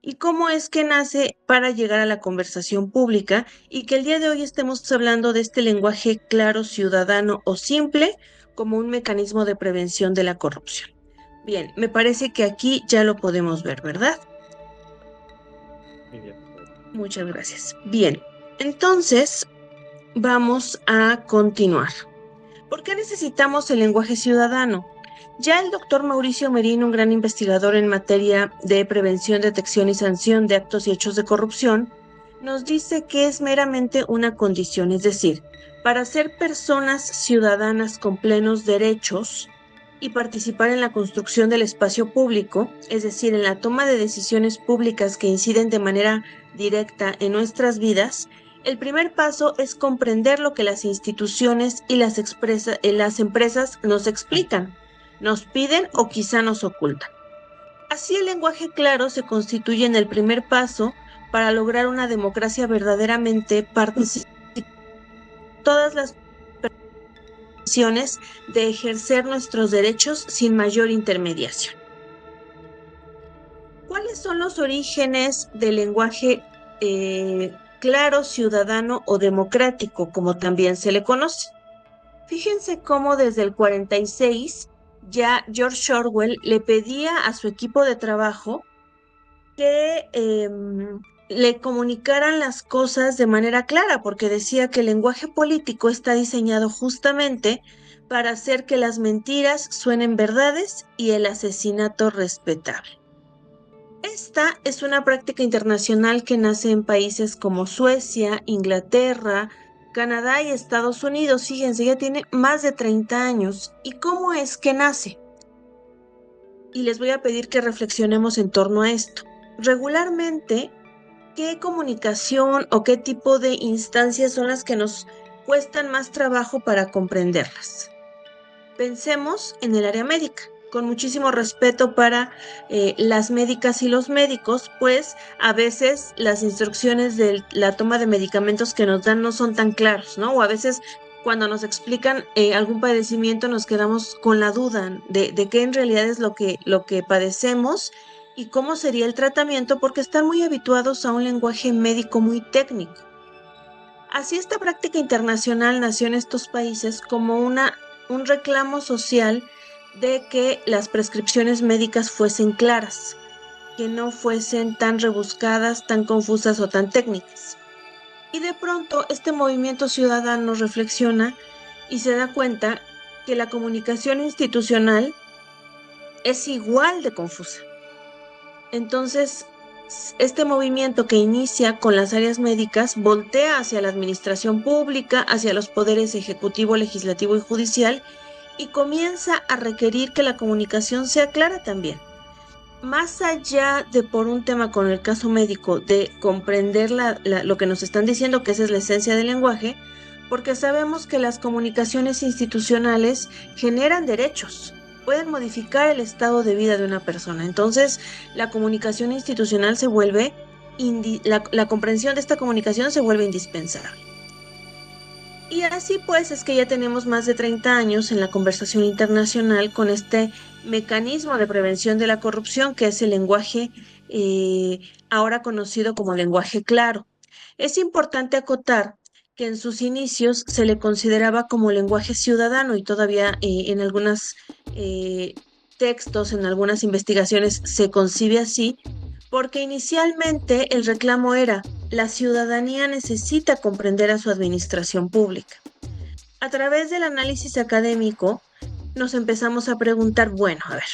y cómo es que nace para llegar a la conversación pública y que el día de hoy estemos hablando de este lenguaje claro, ciudadano o simple como un mecanismo de prevención de la corrupción. Bien, me parece que aquí ya lo podemos ver, ¿verdad? Muy bien. Muchas gracias. Bien, entonces vamos a continuar. ¿Por qué necesitamos el lenguaje ciudadano? Ya el doctor Mauricio Merino, un gran investigador en materia de prevención, detección y sanción de actos y hechos de corrupción, nos dice que es meramente una condición, es decir, para ser personas ciudadanas con plenos derechos y participar en la construcción del espacio público, es decir, en la toma de decisiones públicas que inciden de manera directa en nuestras vidas, el primer paso es comprender lo que las instituciones y las empresas nos explican, nos piden o quizá nos ocultan. Así el lenguaje claro se constituye en el primer paso para lograr una democracia verdaderamente participativa en todas las condiciones de ejercer nuestros derechos sin mayor intermediación. ¿Cuáles son los orígenes del lenguaje claro, ciudadano o democrático, como también se le conoce? Fíjense cómo desde el 46 ya George Orwell le pedía a su equipo de trabajo que le comunicaran las cosas de manera clara, porque decía que el lenguaje político está diseñado justamente para hacer que las mentiras suenen verdades y el asesinato respetable. Esta es una práctica internacional que nace en países como Suecia, Inglaterra, Canadá y Estados Unidos. Fíjense, ya tiene más de 30 años. ¿Y cómo es que nace? Y les voy a pedir que reflexionemos en torno a esto. Regularmente, ¿qué comunicación o qué tipo de instancias son las que nos cuestan más trabajo para comprenderlas? Pensemos en el área médica, con muchísimo respeto para las médicas y los médicos, pues a veces las instrucciones de la toma de medicamentos que nos dan no son tan claros, ¿no? O a veces cuando nos explican algún padecimiento nos quedamos con la duda de qué en realidad es lo que padecemos y cómo sería el tratamiento, porque están muy habituados a un lenguaje médico muy técnico. Así esta práctica internacional nació en estos países como un reclamo social de que las prescripciones médicas fuesen claras, que no fuesen tan rebuscadas, tan confusas o tan técnicas. Y de pronto este movimiento ciudadano reflexiona y se da cuenta que la comunicación institucional es igual de confusa. Entonces, este movimiento que inicia con las áreas médicas voltea hacia la administración pública, hacia los poderes ejecutivo, legislativo y judicial y comienza a requerir que la comunicación sea clara también. Más allá de por un tema con el caso médico, de comprender lo que nos están diciendo, que esa es la esencia del lenguaje, porque sabemos que las comunicaciones institucionales generan derechos, pueden modificar el estado de vida de una persona. Entonces, la comunicación institucional se vuelve, la comprensión de esta comunicación se vuelve indispensable. Y así pues es que ya tenemos más de 30 años en la conversación internacional con este mecanismo de prevención de la corrupción que es el lenguaje ahora conocido como lenguaje claro. Es importante acotar que en sus inicios se le consideraba como lenguaje ciudadano y todavía en algunos textos, en algunas investigaciones se concibe así, porque inicialmente el reclamo era la ciudadanía necesita comprender a su administración pública. A través del análisis académico nos empezamos a preguntar, bueno, a ver,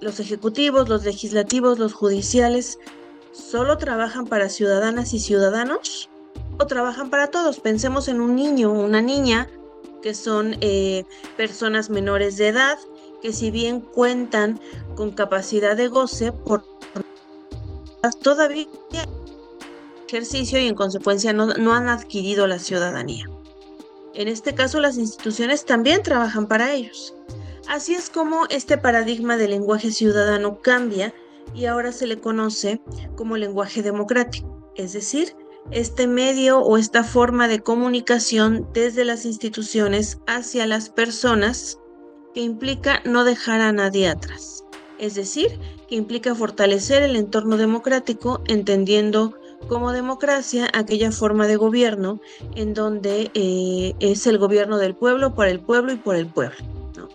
los ejecutivos, los legislativos, los judiciales, ¿solo trabajan para ciudadanas y ciudadanos? ¿O trabajan para todos? Pensemos en un niño o una niña que son personas menores de edad, que si bien cuentan con capacidad de goce, por todavía ejercicio y en consecuencia no han adquirido la ciudadanía. En este caso, las instituciones también trabajan para ellos. Así es como este paradigma del lenguaje ciudadano cambia y ahora se le conoce como lenguaje democrático, es decir, este medio o esta forma de comunicación desde las instituciones hacia las personas que implica no dejar a nadie atrás. es decir, que implica fortalecer el entorno democrático, entendiendo como democracia aquella forma de gobierno en donde es el gobierno del pueblo, para el pueblo y por el pueblo, ¿no?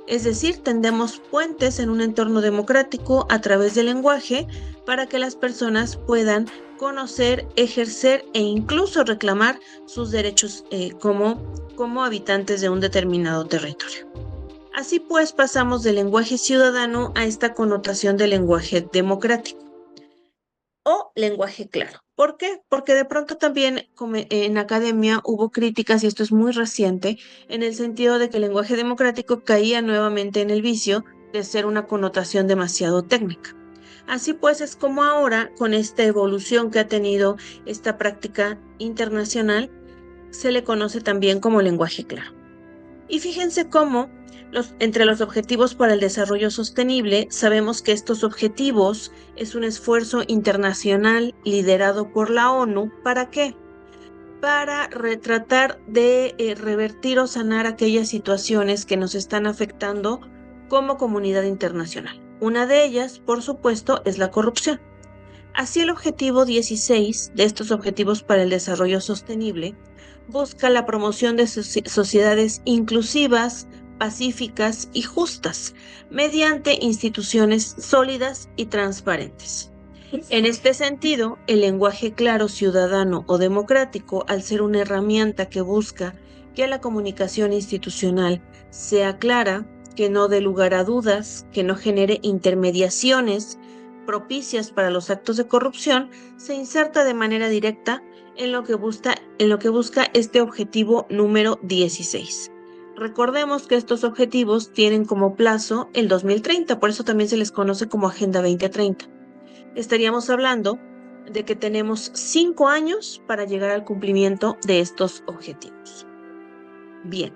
Es decir, tendemos puentes en un entorno democrático a través del lenguaje para que las personas puedan conocer, ejercer e incluso reclamar sus derechos como habitantes de un determinado territorio. Así pues, pasamos del lenguaje ciudadano a esta connotación del lenguaje democrático o lenguaje claro. ¿Por qué? Porque de pronto también en academia hubo críticas, y esto es muy reciente, en el sentido de que el lenguaje democrático caía nuevamente en el vicio de ser una connotación demasiado técnica. Así pues, es como ahora, con esta evolución que ha tenido esta práctica internacional, se le conoce también como lenguaje claro. Y fíjense cómo entre los objetivos para el desarrollo sostenible, sabemos que estos objetivos es un esfuerzo internacional liderado por la ONU. ¿Para qué? Para tratar de revertir o sanar aquellas situaciones que nos están afectando como comunidad internacional. Una de ellas, por supuesto, es la corrupción. Así, el objetivo 16 de estos objetivos para el desarrollo sostenible busca la promoción de sociedades inclusivas, pacíficas y justas, mediante instituciones sólidas y transparentes. En este sentido, el lenguaje claro, ciudadano o democrático, al ser una herramienta que busca que la comunicación institucional sea clara, que no dé lugar a dudas, que no genere intermediaciones propicias para los actos de corrupción, se inserta de manera directa en lo que busca este objetivo número 16. Recordemos que estos objetivos tienen como plazo el 2030, por eso también se les conoce como Agenda 2030. Estaríamos hablando de que tenemos 5 años para llegar al cumplimiento de estos objetivos. Bien.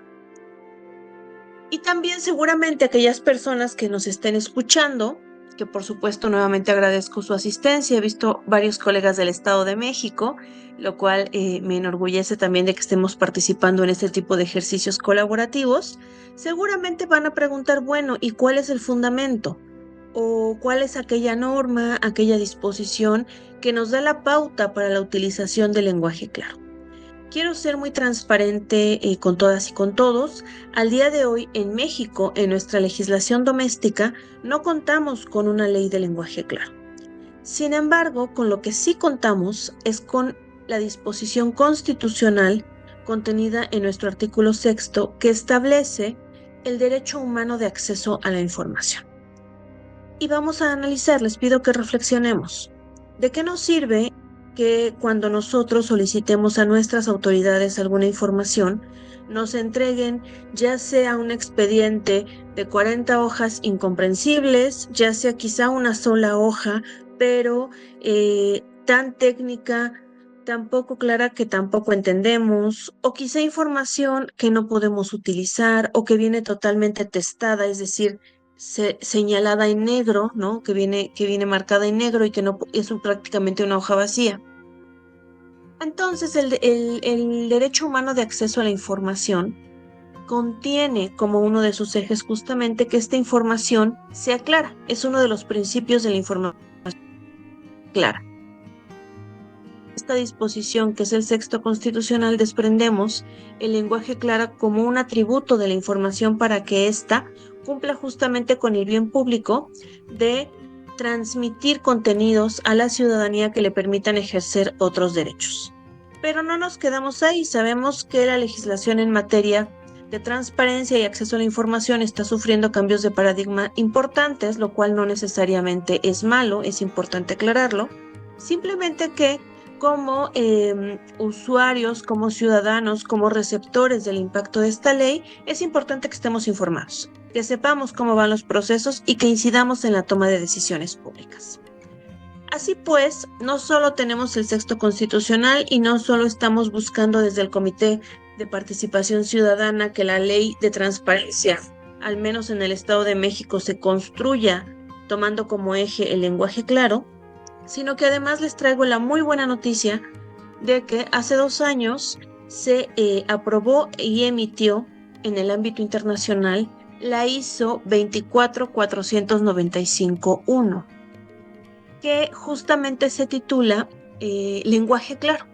Y también seguramente aquellas personas que nos estén escuchando, que por supuesto nuevamente agradezco su asistencia, he visto varios colegas del Estado de México, lo cual me enorgullece también de que estemos participando en este tipo de ejercicios colaborativos, seguramente van a preguntar, bueno, ¿y cuál es el fundamento? ¿O cuál es aquella norma, aquella disposición que nos da la pauta para la utilización del lenguaje claro? Quiero ser muy transparente con todas y con todos. Al día de hoy, en México, en nuestra legislación doméstica, no contamos con una ley de lenguaje claro. Sin embargo, con lo que sí contamos es con la disposición constitucional contenida en nuestro artículo 6, que establece el derecho humano de acceso a la información. Y vamos a analizar, les pido que reflexionemos. ¿De qué nos sirve que cuando nosotros solicitemos a nuestras autoridades alguna información, nos entreguen ya sea un expediente de 40 hojas incomprensibles, ya sea quizá una sola hoja, pero tan técnica, tan poco clara que tampoco entendemos, o quizá información que no podemos utilizar o que viene totalmente testada, es decir, señalada en negro, ¿no? Que viene marcada en negro y que no es prácticamente una hoja vacía? Entonces, el derecho humano de acceso a la información contiene como uno de sus ejes justamente que esta información sea clara. Es uno de los principios de la información clara. Esta disposición, que es el 6 constitucional, desprendemos el lenguaje claro como un atributo de la información para que ésta cumpla justamente con el bien público de transmitir contenidos a la ciudadanía que le permitan ejercer otros derechos. Pero no nos quedamos ahí. Sabemos que la legislación en materia de transparencia y acceso a la información está sufriendo cambios de paradigma importantes, lo cual no necesariamente es malo, es importante aclararlo. Simplemente que como usuarios, como ciudadanos, como receptores del impacto de esta ley, es importante que estemos informados, que sepamos cómo van los procesos y que incidamos en la toma de decisiones públicas. Así pues, no solo tenemos el 6 constitucional y no solo estamos buscando desde el Comité de Participación Ciudadana que la ley de transparencia, al menos en el Estado de México, se construya tomando como eje el lenguaje claro, sino que además les traigo la muy buena noticia de que hace 2 años se aprobó y emitió en el ámbito internacional la ISO 24495-1, que justamente se titula Lenguaje Claro.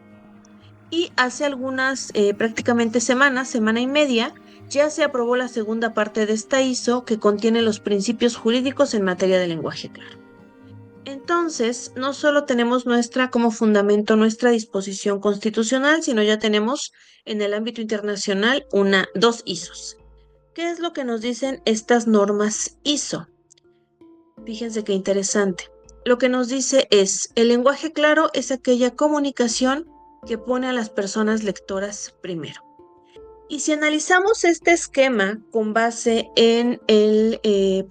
Y hace algunas prácticamente semana y media, ya se aprobó la segunda parte de esta ISO que contiene los principios jurídicos en materia de lenguaje claro. Entonces, no solo tenemos como fundamento nuestra disposición constitucional, sino ya tenemos en el ámbito internacional dos ISOs. ¿Qué es lo que nos dicen estas normas ISO? Fíjense qué interesante. Lo que nos dice es, el lenguaje claro es aquella comunicación que pone a las personas lectoras primero. Y si analizamos este esquema con base en el en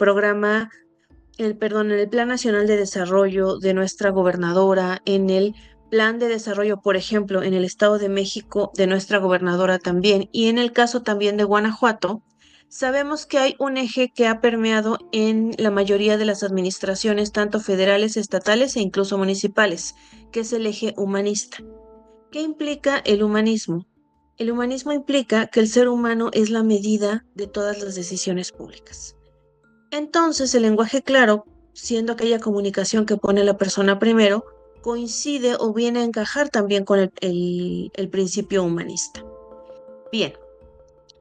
el Plan Nacional de Desarrollo de nuestra gobernadora, en el Plan de Desarrollo, por ejemplo, en el Estado de México de nuestra gobernadora también, y en el caso también de Guanajuato, sabemos que hay un eje que ha permeado en la mayoría de las administraciones, tanto federales, estatales e incluso municipales, que es el eje humanista. ¿Qué implica el humanismo? El humanismo implica que el ser humano es la medida de todas las decisiones públicas. Entonces, el lenguaje claro, siendo aquella comunicación que pone a la persona primero, coincide o viene a encajar también con el principio humanista. Bien,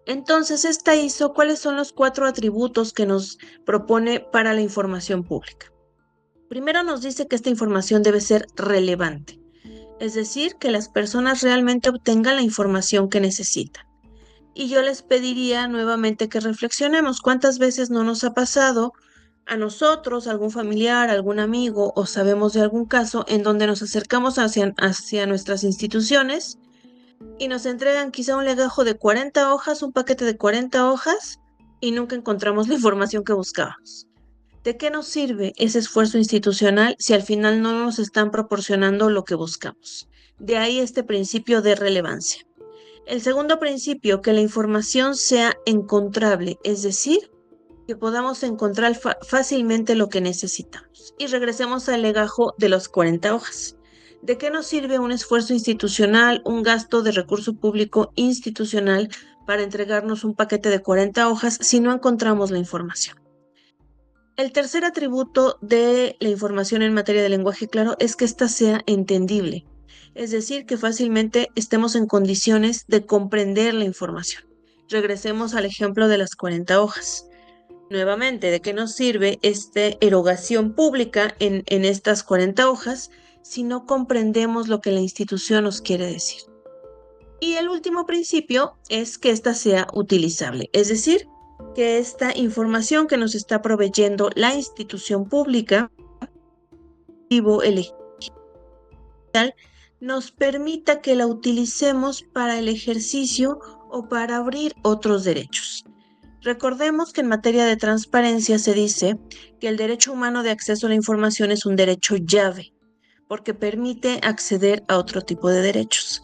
entonces esta ISO, ¿cuáles son los 4 atributos que nos propone para la información pública? Primero nos dice que esta información debe ser relevante, es decir, que las personas realmente obtengan la información que necesitan. Y yo les pediría nuevamente que reflexionemos cuántas veces no nos ha pasado a nosotros, algún familiar, algún amigo o sabemos de algún caso en donde nos acercamos hacia nuestras instituciones y nos entregan quizá un legajo de 40 hojas, un paquete de 40 hojas y nunca encontramos la información que buscábamos. ¿De qué nos sirve ese esfuerzo institucional si al final no nos están proporcionando lo que buscamos? De ahí este principio de relevancia. El segundo principio, que la información sea encontrable, es decir, que podamos encontrar fácilmente lo que necesitamos. Y regresemos al legajo de las 40 hojas. ¿De qué nos sirve un esfuerzo institucional, un gasto de recurso público institucional para entregarnos un paquete de 40 hojas si no encontramos la información? El tercer atributo de la información en materia de lenguaje claro es que ésta sea entendible, es decir, que fácilmente estemos en condiciones de comprender la información. Regresemos al ejemplo de las 40 hojas. Nuevamente, ¿de qué nos sirve esta erogación pública en estas 40 hojas si no comprendemos lo que la institución nos quiere decir? Y el último principio es que ésta sea utilizable, es decir, que esta información que nos está proveyendo la institución pública, nos permita que la utilicemos para el ejercicio o para abrir otros derechos. Recordemos que en materia de transparencia se dice que el derecho humano de acceso a la información es un derecho llave, porque permite acceder a otro tipo de derechos.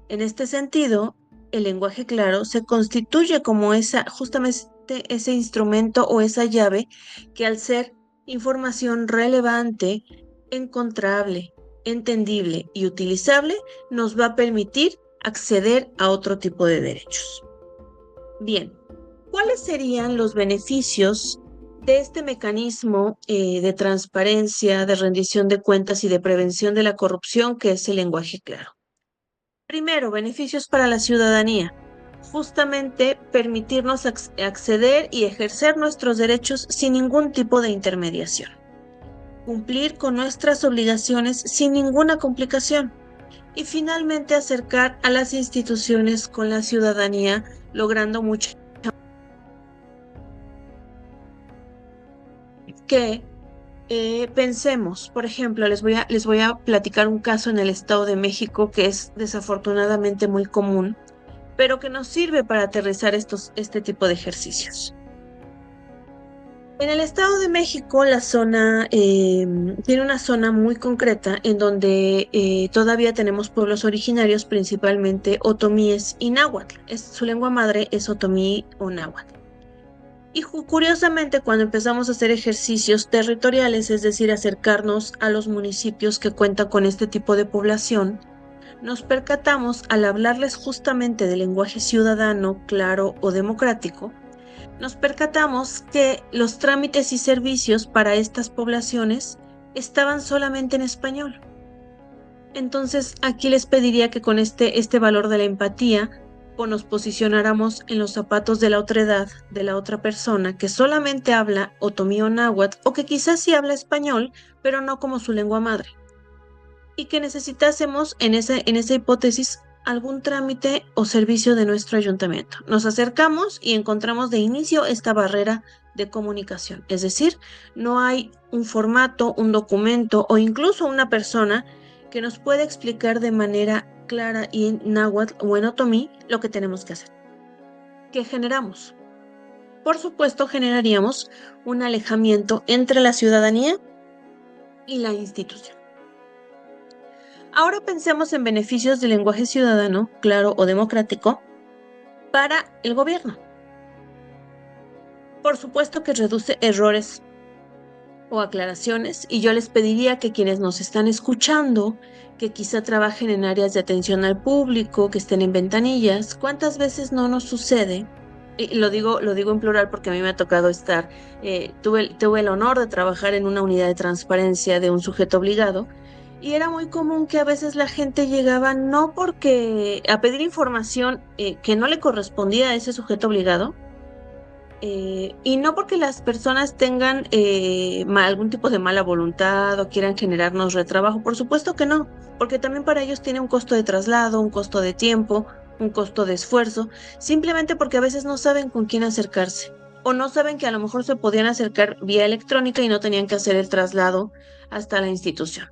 En este sentido, el lenguaje claro se constituye como justamente ese instrumento o esa llave que, al ser información relevante, encontrable, entendible y utilizable, nos va a permitir acceder a otro tipo de derechos. Bien, ¿cuáles serían los beneficios de este mecanismo de transparencia, de rendición de cuentas y de prevención de la corrupción que es el lenguaje claro? Primero, beneficios para la ciudadanía. Justamente permitirnos acceder y ejercer nuestros derechos sin ningún tipo de intermediación. Cumplir con nuestras obligaciones sin ninguna complicación. Y finalmente acercar a las instituciones con la ciudadanía, logrando mucho que pensemos, por ejemplo, les voy a platicar un caso en el Estado de México que es desafortunadamente muy común, pero que nos sirve para aterrizar este tipo de ejercicios. En el Estado de México, la zona tiene una zona muy concreta en donde todavía tenemos pueblos originarios, principalmente otomíes y náhuatl. Su lengua madre es otomí o náhuatl. Y curiosamente, cuando empezamos a hacer ejercicios territoriales, es decir, acercarnos a los municipios que cuentan con este tipo de población, nos percatamos, al hablarles justamente de lenguaje ciudadano, claro o democrático, nos percatamos que los trámites y servicios para estas poblaciones estaban solamente en español. Entonces, aquí les pediría que con este valor de la empatía, pues nos posicionáramos en los zapatos de la otredad, de la otra persona que solamente habla otomí o náhuatl, o que quizás sí habla español, pero no como su lengua madre. Y que necesitásemos, en esa hipótesis, algún trámite o servicio de nuestro ayuntamiento. Nos acercamos y encontramos de inicio esta barrera de comunicación. Es decir, no hay un formato, un documento o incluso una persona que nos pueda explicar de manera clara y en náhuatl o en otomí lo que tenemos que hacer. ¿Qué generamos? Por supuesto, generaríamos un alejamiento entre la ciudadanía y la institución. Ahora pensemos en beneficios del lenguaje ciudadano, claro o democrático, para el gobierno. Por supuesto que reduce errores o aclaraciones, y yo les pediría que quienes nos están escuchando, que quizá trabajen en áreas de atención al público, que estén en ventanillas, ¿cuántas veces no nos sucede? Y lo digo en plural porque a mí me ha tocado estar, tuve el honor de trabajar en una unidad de transparencia de un sujeto obligado, y era muy común que a veces la gente llegaba no porque a pedir información que no le correspondía a ese sujeto obligado, y no porque las personas tengan algún tipo de mala voluntad o quieran generarnos retrabajo, por supuesto que no, porque también para ellos tiene un costo de traslado, un costo de tiempo, un costo de esfuerzo, simplemente porque a veces no saben con quién acercarse, o no saben que a lo mejor se podían acercar vía electrónica y no tenían que hacer el traslado hasta la institución.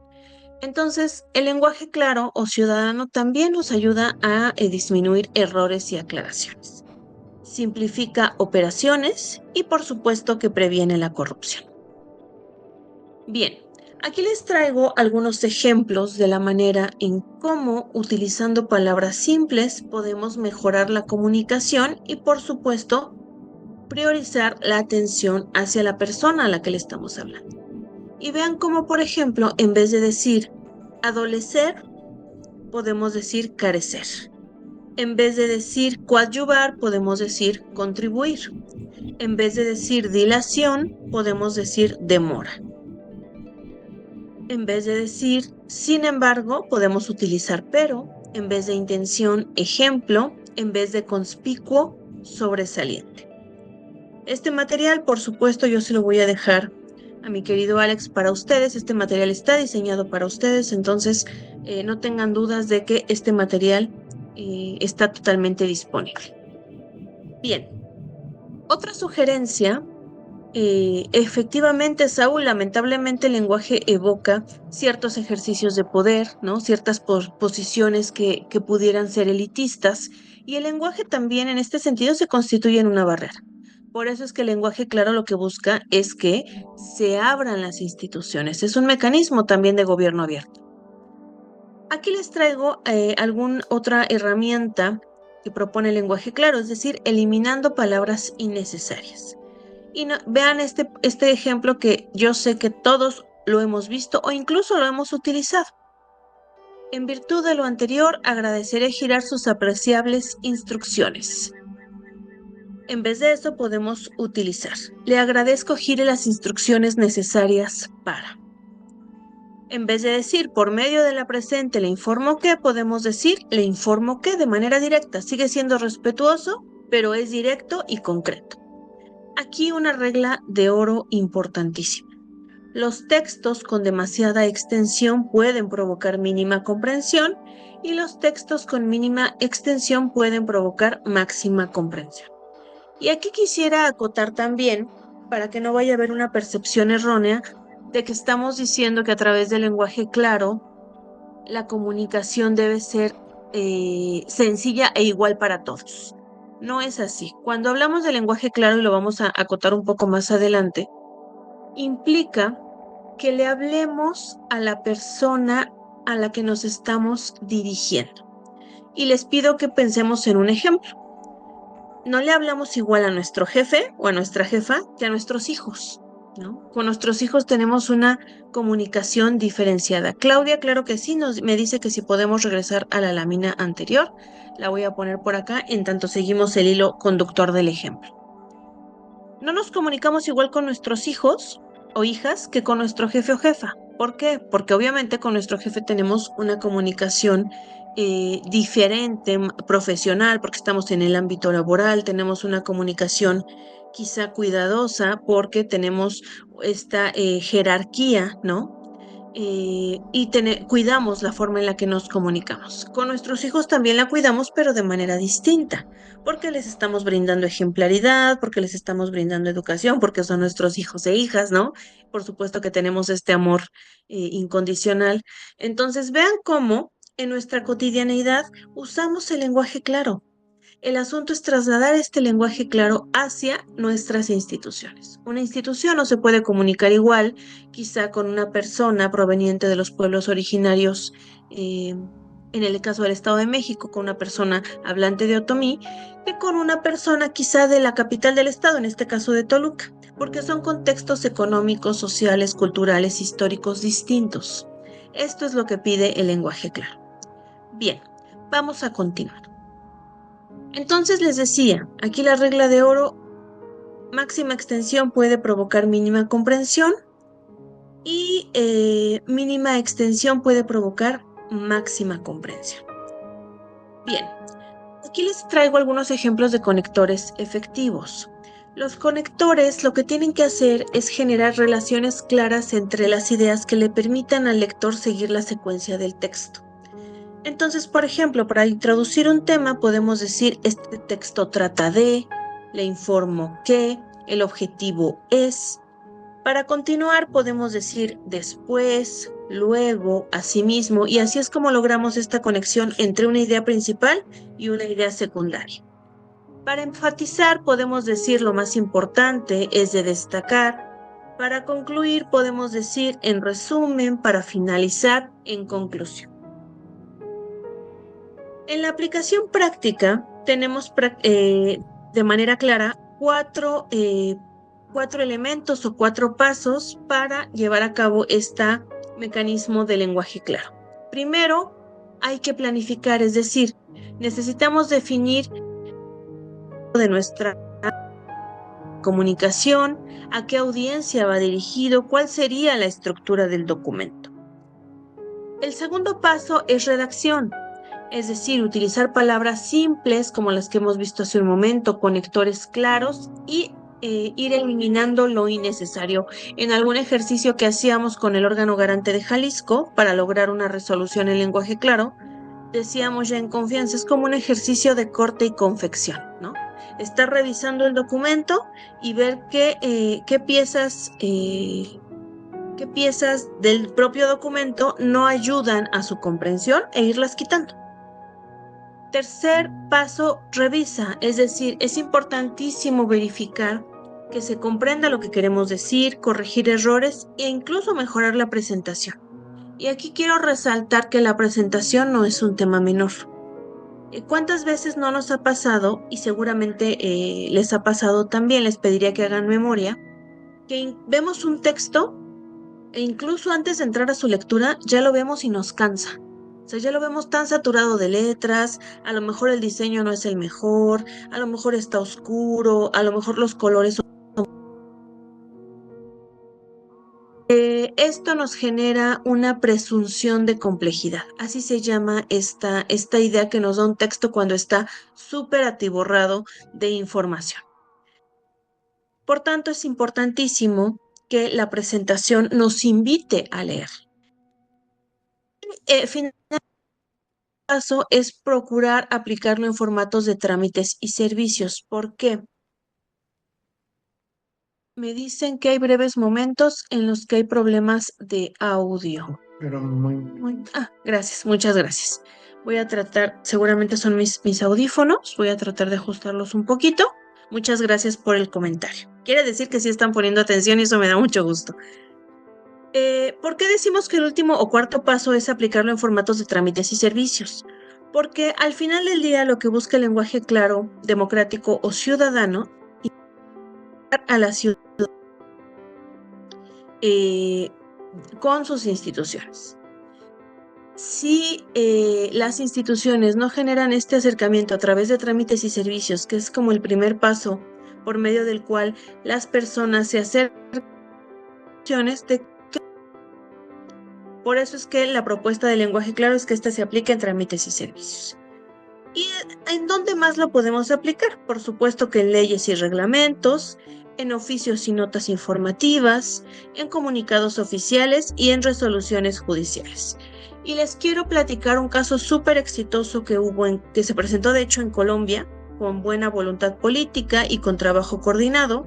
Entonces, el lenguaje claro o ciudadano también nos ayuda a disminuir errores y aclaraciones. Simplifica operaciones y por supuesto que previene la corrupción. Bien, aquí les traigo algunos ejemplos de la manera en cómo, utilizando palabras simples, podemos mejorar la comunicación y por supuesto priorizar la atención hacia la persona a la que le estamos hablando. Y vean cómo, por ejemplo, en vez de decir adolecer, podemos decir carecer. En vez de decir coadyuvar, podemos decir contribuir. En vez de decir dilación, podemos decir demora. En vez de decir sin embargo, podemos utilizar pero. En vez de intención, ejemplo. En vez de conspicuo, sobresaliente. Este material, por supuesto, yo se lo voy a dejar a mi querido Alex para ustedes. Este material está diseñado para ustedes, entonces no tengan dudas de que este material está totalmente disponible. Bien, otra sugerencia, efectivamente, Saúl, lamentablemente el lenguaje evoca ciertos ejercicios de poder, ¿no? Ciertas posiciones que pudieran ser elitistas, y el lenguaje también en este sentido se constituye en una barrera. Por eso es que el lenguaje claro lo que busca es que se abran las instituciones. Es un mecanismo también de gobierno abierto. Aquí les traigo alguna otra herramienta que propone el lenguaje claro, es decir, eliminando palabras innecesarias. Y vean este ejemplo que yo sé que todos lo hemos visto o incluso lo hemos utilizado. En virtud de lo anterior, agradeceré girar sus apreciables instrucciones. En vez de eso podemos utilizar: le agradezco gire las instrucciones necesarias para. En vez de decir por medio de la presente le informo que, podemos decir le informo que de manera directa. Sigue siendo respetuoso, pero es directo y concreto. Aquí una regla de oro importantísima. Los textos con demasiada extensión pueden provocar mínima comprensión y los textos con mínima extensión pueden provocar máxima comprensión. Y aquí quisiera acotar también, para que no vaya a haber una percepción errónea de que estamos diciendo que a través del lenguaje claro la comunicación debe ser sencilla e igual para todos. No es así. Cuando hablamos de lenguaje claro, y lo vamos a acotar un poco más adelante, implica que le hablemos a la persona a la que nos estamos dirigiendo. Y les pido que pensemos en un ejemplo. No le hablamos igual a nuestro jefe o a nuestra jefa que a nuestros hijos, ¿no? Con nuestros hijos tenemos una comunicación diferenciada. Claudia, claro que sí, me dice que si podemos regresar a la lámina anterior. La voy a poner por acá en tanto seguimos el hilo conductor del ejemplo. No nos comunicamos igual con nuestros hijos o hijas que con nuestro jefe o jefa. ¿Por qué? Porque obviamente con nuestro jefe tenemos una comunicación diferente, profesional, porque estamos en el ámbito laboral, tenemos una comunicación quizá cuidadosa porque tenemos esta jerarquía, ¿no? Y cuidamos la forma en la que nos comunicamos. Con nuestros hijos también la cuidamos, pero de manera distinta, porque les estamos brindando ejemplaridad, porque les estamos brindando educación, porque son nuestros hijos e hijas, ¿no? Por supuesto que tenemos este amor incondicional. Entonces, vean cómo en nuestra cotidianeidad usamos el lenguaje claro. El asunto es trasladar este lenguaje claro hacia nuestras instituciones. Una institución no se puede comunicar igual, quizá con una persona proveniente de los pueblos originarios, en el caso del Estado de México, con una persona hablante de otomí, que con una persona quizá de la capital del estado, en este caso de Toluca, porque son contextos económicos, sociales, culturales, históricos distintos. Esto es lo que pide el lenguaje claro. Bien, vamos a continuar. Entonces les decía, aquí la regla de oro, máxima extensión puede provocar mínima comprensión y mínima extensión puede provocar máxima comprensión. Bien, aquí les traigo algunos ejemplos de conectores efectivos. Los conectores lo que tienen que hacer es generar relaciones claras entre las ideas que le permitan al lector seguir la secuencia del texto. Entonces, por ejemplo, para introducir un tema podemos decir, este texto trata de, le informo que, el objetivo es. Para continuar podemos decir después, luego, asimismo, y así es como logramos esta conexión entre una idea principal y una idea secundaria. Para enfatizar podemos decir lo más importante es de destacar. Para concluir podemos decir en resumen, para finalizar, en conclusión. En la aplicación práctica tenemos de manera clara cuatro elementos o 4 pasos para llevar a cabo este mecanismo de lenguaje claro. Primero, hay que planificar, es decir, necesitamos definir de nuestra comunicación, a qué audiencia va dirigido, cuál sería la estructura del documento. El segundo paso es redacción. Es decir, utilizar palabras simples como las que hemos visto hace un momento, conectores claros y ir eliminando lo innecesario. En algún ejercicio que hacíamos con el órgano garante de Jalisco para lograr una resolución en lenguaje claro, decíamos ya en confianza, es como un ejercicio de corte y confección, ¿no? Estar revisando el documento y ver qué piezas del propio documento no ayudan a su comprensión e irlas quitando. Tercer paso, revisa, es decir, es importantísimo verificar que se comprenda lo que queremos decir, corregir errores e incluso mejorar la presentación. Y aquí quiero resaltar que la presentación no es un tema menor. ¿Cuántas veces no nos ha pasado, y seguramente les ha pasado también, les pediría que hagan memoria, que vemos un texto e incluso antes de entrar a su lectura ya lo vemos y nos cansa? O sea, ya lo vemos tan saturado de letras, a lo mejor el diseño no es el mejor, a lo mejor está oscuro, a lo mejor los colores son... Esto nos genera una presunción de complejidad. Así se llama esta idea que nos da un texto cuando está súper atiborrado de información. Por tanto, es importantísimo que la presentación nos invite a leer. Finalmente, paso es procurar aplicarlo en formatos de trámites y servicios. ¿Por qué? Me dicen que hay breves momentos en los que hay problemas de audio. Pero gracias, muchas gracias. Voy a tratar, seguramente son mis audífonos, voy a tratar de ajustarlos un poquito. Muchas gracias por el comentario. Quiere decir que sí están poniendo atención y eso me da mucho gusto. ¿Por qué decimos que el último o cuarto paso es aplicarlo en formatos de trámites y servicios? Porque al final del día lo que busca el lenguaje claro, democrático o ciudadano es a la ciudad con sus instituciones. Si las instituciones no generan este acercamiento a través de trámites y servicios, que es como el primer paso por medio del cual las personas se acercan de. Por eso es que la propuesta de lenguaje claro es que ésta se aplique en trámites y servicios. ¿Y en dónde más lo podemos aplicar? Por supuesto que en leyes y reglamentos, en oficios y notas informativas, en comunicados oficiales y en resoluciones judiciales. Y les quiero platicar un caso súper exitoso que que se presentó de hecho en Colombia, con buena voluntad política y con trabajo coordinado.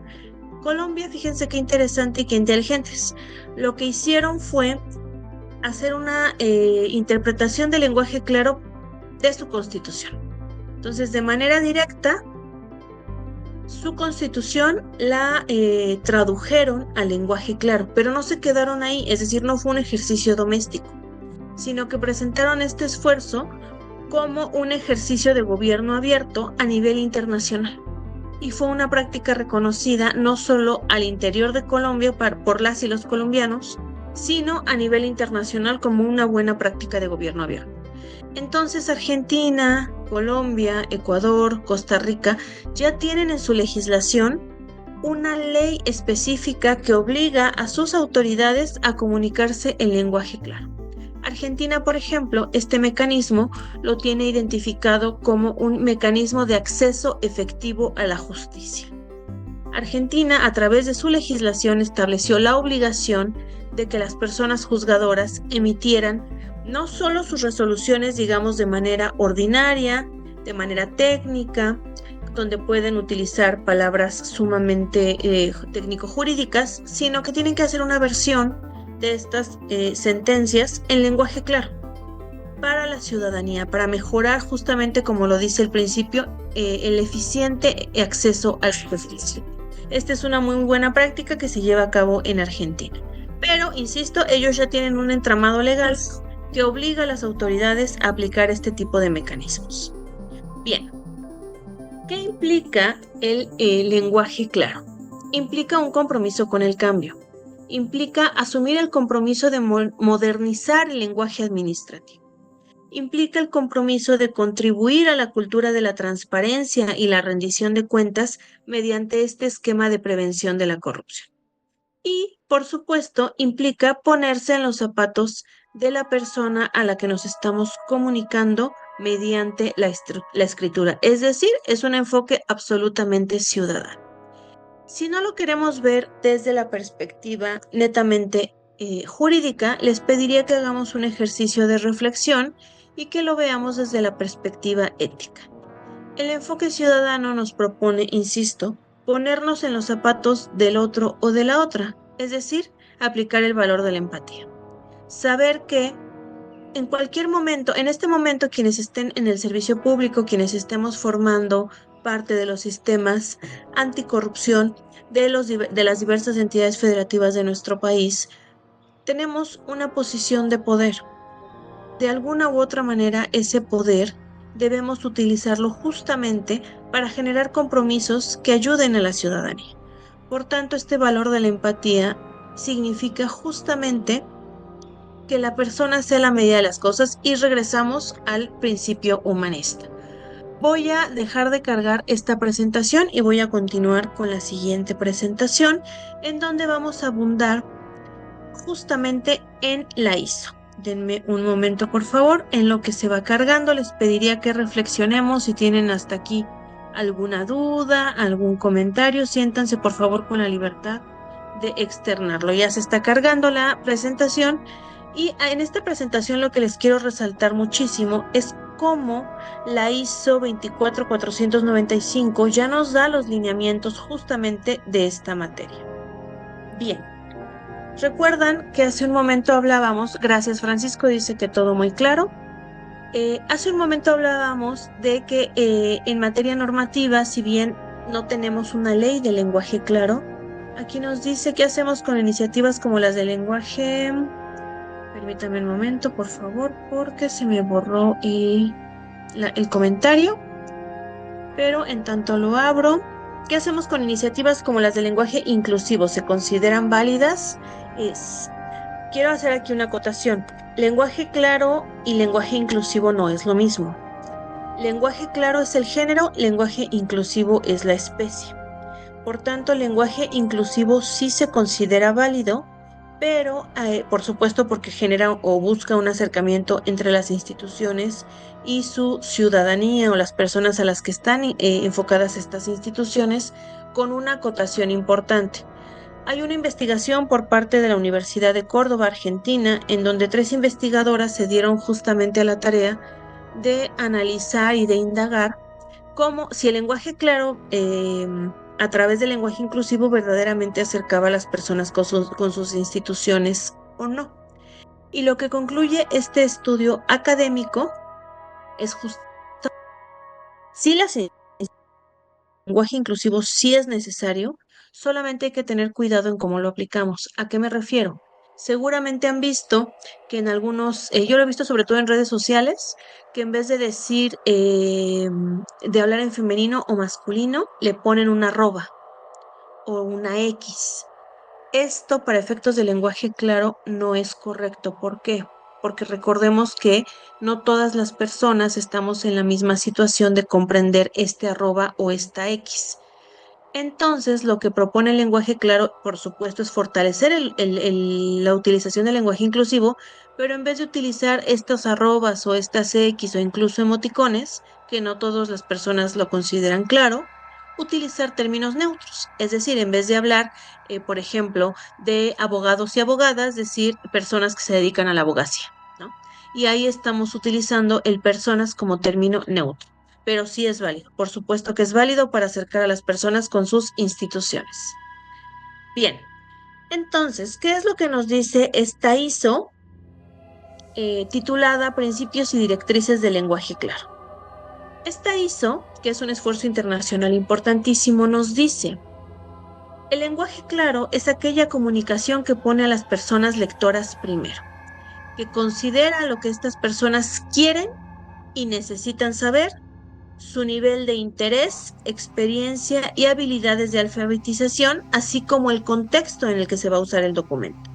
Colombia, fíjense qué interesante y qué inteligentes. Lo que hicieron fue hacer una interpretación del lenguaje claro de su constitución. Entonces, de manera directa, su constitución la tradujeron al lenguaje claro, pero no se quedaron ahí, es decir, no fue un ejercicio doméstico, sino que presentaron este esfuerzo como un ejercicio de gobierno abierto a nivel internacional. Y fue una práctica reconocida no solo al interior de Colombia por las y los colombianos, sino a nivel internacional como una buena práctica de gobierno abierto. Entonces Argentina, Colombia, Ecuador, Costa Rica ya tienen en su legislación una ley específica que obliga a sus autoridades a comunicarse en lenguaje claro. Argentina, por ejemplo, este mecanismo lo tiene identificado como un mecanismo de acceso efectivo a la justicia. Argentina, a través de su legislación, estableció la obligación de que las personas juzgadoras emitieran no solo sus resoluciones, digamos, de manera ordinaria, de manera técnica, donde pueden utilizar palabras sumamente técnico-jurídicas, sino que tienen que hacer una versión de estas sentencias en lenguaje claro para la ciudadanía, para mejorar justamente, como lo dice el principio, el eficiente acceso a la justicia. Esta es una muy buena práctica que se lleva a cabo en Argentina. Pero, insisto, ellos ya tienen un entramado legal que obliga a las autoridades a aplicar este tipo de mecanismos. Bien, ¿qué implica el lenguaje claro? Implica un compromiso con el cambio. Implica asumir el compromiso de modernizar el lenguaje administrativo. Implica el compromiso de contribuir a la cultura de la transparencia y la rendición de cuentas mediante este esquema de prevención de la corrupción. Y, por supuesto, implica ponerse en los zapatos de la persona a la que nos estamos comunicando mediante la escritura. Es decir, es un enfoque absolutamente ciudadano. Si no lo queremos ver desde la perspectiva netamente jurídica, les pediría que hagamos un ejercicio de reflexión y que lo veamos desde la perspectiva ética. El enfoque ciudadano nos propone, insisto, ponernos en los zapatos del otro o de la otra, es decir, aplicar el valor de la empatía. Saber que en cualquier momento, en este momento, quienes estén en el servicio público, quienes estemos formando parte de los sistemas anticorrupción de las diversas entidades federativas de nuestro país, tenemos una posición de poder. De alguna u otra manera, ese poder debemos utilizarlo justamente para generar compromisos que ayuden a la ciudadanía. Por tanto, este valor de la empatía significa justamente que la persona sea la medida de las cosas y regresamos al principio humanista. Voy a dejar de cargar esta presentación y voy a continuar con la siguiente presentación, en donde vamos a abundar justamente en la ISO. Denme un momento, por favor. En lo que se va cargando, les pediría que reflexionemos. Si tienen hasta aquí alguna duda, algún comentario, siéntanse por favor con la libertad de externarlo. Ya se está cargando la presentación y en esta presentación lo que les quiero resaltar muchísimo es cómo la ISO 24495 ya nos da los lineamientos justamente de esta materia. Bien. Recuerdan que hace un momento hablábamos, gracias Francisco, dice que todo muy claro. Hace un momento hablábamos de que en materia normativa, si bien no tenemos una ley de lenguaje claro, aquí nos dice qué hacemos con iniciativas como las de lenguaje. Permítame un momento, por favor, porque se me borró el comentario. Pero en tanto lo abro. ¿Qué hacemos con iniciativas como las de lenguaje inclusivo? ¿Se consideran válidas? Quiero hacer aquí una acotación. Lenguaje claro y lenguaje inclusivo no es lo mismo. Lenguaje claro es el género, lenguaje inclusivo es la especie. Por tanto, el lenguaje inclusivo sí se considera válido, pero por supuesto porque genera o busca un acercamiento entre las instituciones y su ciudadanía o las personas a las que están enfocadas estas instituciones, con una acotación importante. Hay una investigación por parte de la Universidad de Córdoba, Argentina, en donde 3 investigadoras se dieron justamente a la tarea de analizar y de indagar cómo si el lenguaje claro a través del lenguaje inclusivo verdaderamente acercaba a las personas con sus instituciones o no. Y lo que concluye este estudio académico es justo si el lenguaje inclusivo sí es necesario, solamente hay que tener cuidado en cómo lo aplicamos. ¿A qué me refiero? Seguramente han visto que en algunos, yo lo he visto sobre todo en redes sociales, que en vez de decir, de hablar en femenino o masculino, le ponen una arroba o una X. Esto para efectos de lenguaje claro no es correcto. ¿Por qué? Porque recordemos que no todas las personas estamos en la misma situación de comprender este arroba o esta X. Entonces, lo que propone el lenguaje claro, por supuesto, es fortalecer la utilización del lenguaje inclusivo, pero en vez de utilizar estos arrobas o estas X o incluso emoticones, que no todas las personas lo consideran claro, utilizar términos neutros. Es decir, en vez de hablar, por ejemplo, de abogados y abogadas, decir personas que se dedican a la abogacía, ¿no? Y ahí estamos utilizando el personas como término neutro, pero sí es válido. Por supuesto que es válido para acercar a las personas con sus instituciones. Bien, entonces, ¿qué es lo que nos dice esta ISO titulada Principios y Directrices del Lenguaje Claro? Esta ISO, que es un esfuerzo internacional importantísimo, nos dice: el lenguaje claro es aquella comunicación que pone a las personas lectoras primero, que considera lo que estas personas quieren y necesitan saber, su nivel de interés, experiencia y habilidades de alfabetización, así como el contexto en el que se va a usar el documento.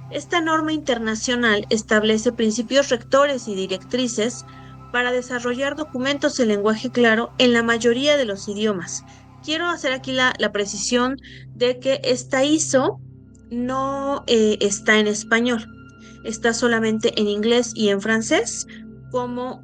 Esta norma internacional establece principios rectores y directrices para desarrollar documentos en lenguaje claro en la mayoría de los idiomas. Quiero hacer aquí la precisión de que esta ISO no está en español, está solamente en inglés y en francés, como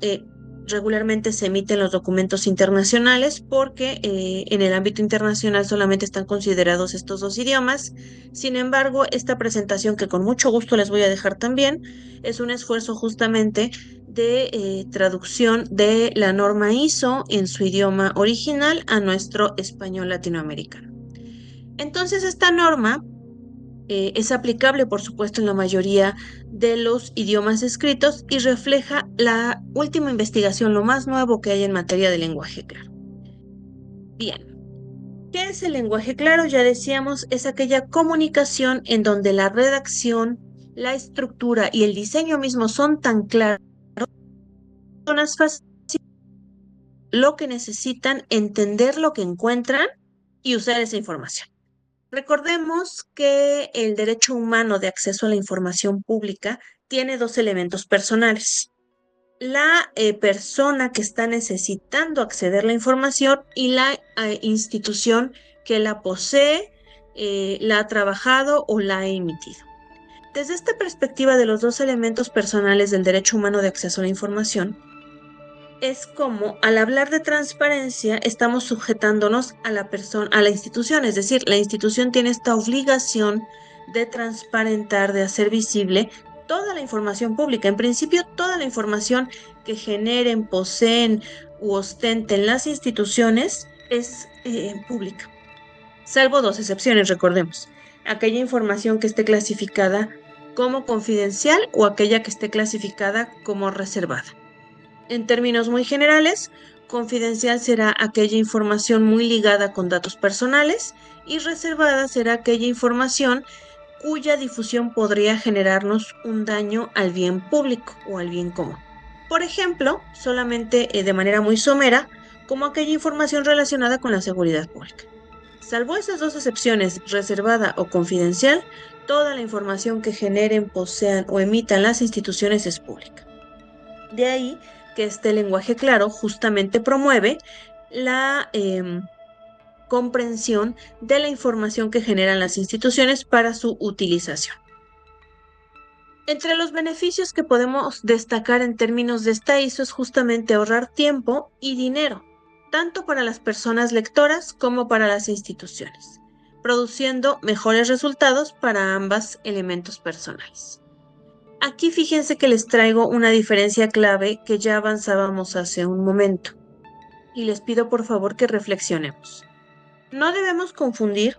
regularmente se emiten los documentos internacionales, porque en el ámbito internacional solamente están considerados estos 2 idiomas. Sin embargo, esta presentación, que con mucho gusto les voy a dejar también, es un esfuerzo justamente de traducción de la norma ISO en su idioma original a nuestro español latinoamericano. Entonces, esta norma es aplicable, por supuesto, en la mayoría de los idiomas escritos y refleja la última investigación, lo más nuevo que hay en materia de lenguaje claro. Bien, ¿qué es el lenguaje claro? Ya decíamos, es aquella comunicación en donde la redacción, la estructura y el diseño mismo son tan claros, son fáciles lo que necesitan, entender lo que encuentran y usar esa información. Recordemos que el derecho humano de acceso a la información pública tiene 2 elementos personales: la persona que está necesitando acceder a la información y la institución que la posee, la ha trabajado o la ha emitido. Desde esta perspectiva de los 2 elementos personales del derecho humano de acceso a la información, es como al hablar de transparencia estamos sujetándonos a la persona, a la institución, es decir, la institución tiene esta obligación de transparentar, de hacer visible toda la información pública. En principio, toda la información que generen, poseen u ostenten las instituciones es pública, salvo 2 excepciones, recordemos: aquella información que esté clasificada como confidencial o aquella que esté clasificada como reservada. En términos muy generales, confidencial será aquella información muy ligada con datos personales y reservada será aquella información cuya difusión podría generarnos un daño al bien público o al bien común. Por ejemplo, solamente de manera muy somera, como aquella información relacionada con la seguridad pública. Salvo esas 2 excepciones, reservada o confidencial, toda la información que generen, posean o emitan las instituciones es pública. De ahí que este lenguaje claro justamente promueve la comprensión de la información que generan las instituciones para su utilización. Entre los beneficios que podemos destacar en términos de esta ISO es justamente ahorrar tiempo y dinero, tanto para las personas lectoras como para las instituciones, produciendo mejores resultados para ambos elementos personales. Aquí fíjense que les traigo una diferencia clave que ya avanzábamos hace un momento, y les pido por favor que reflexionemos. No debemos confundir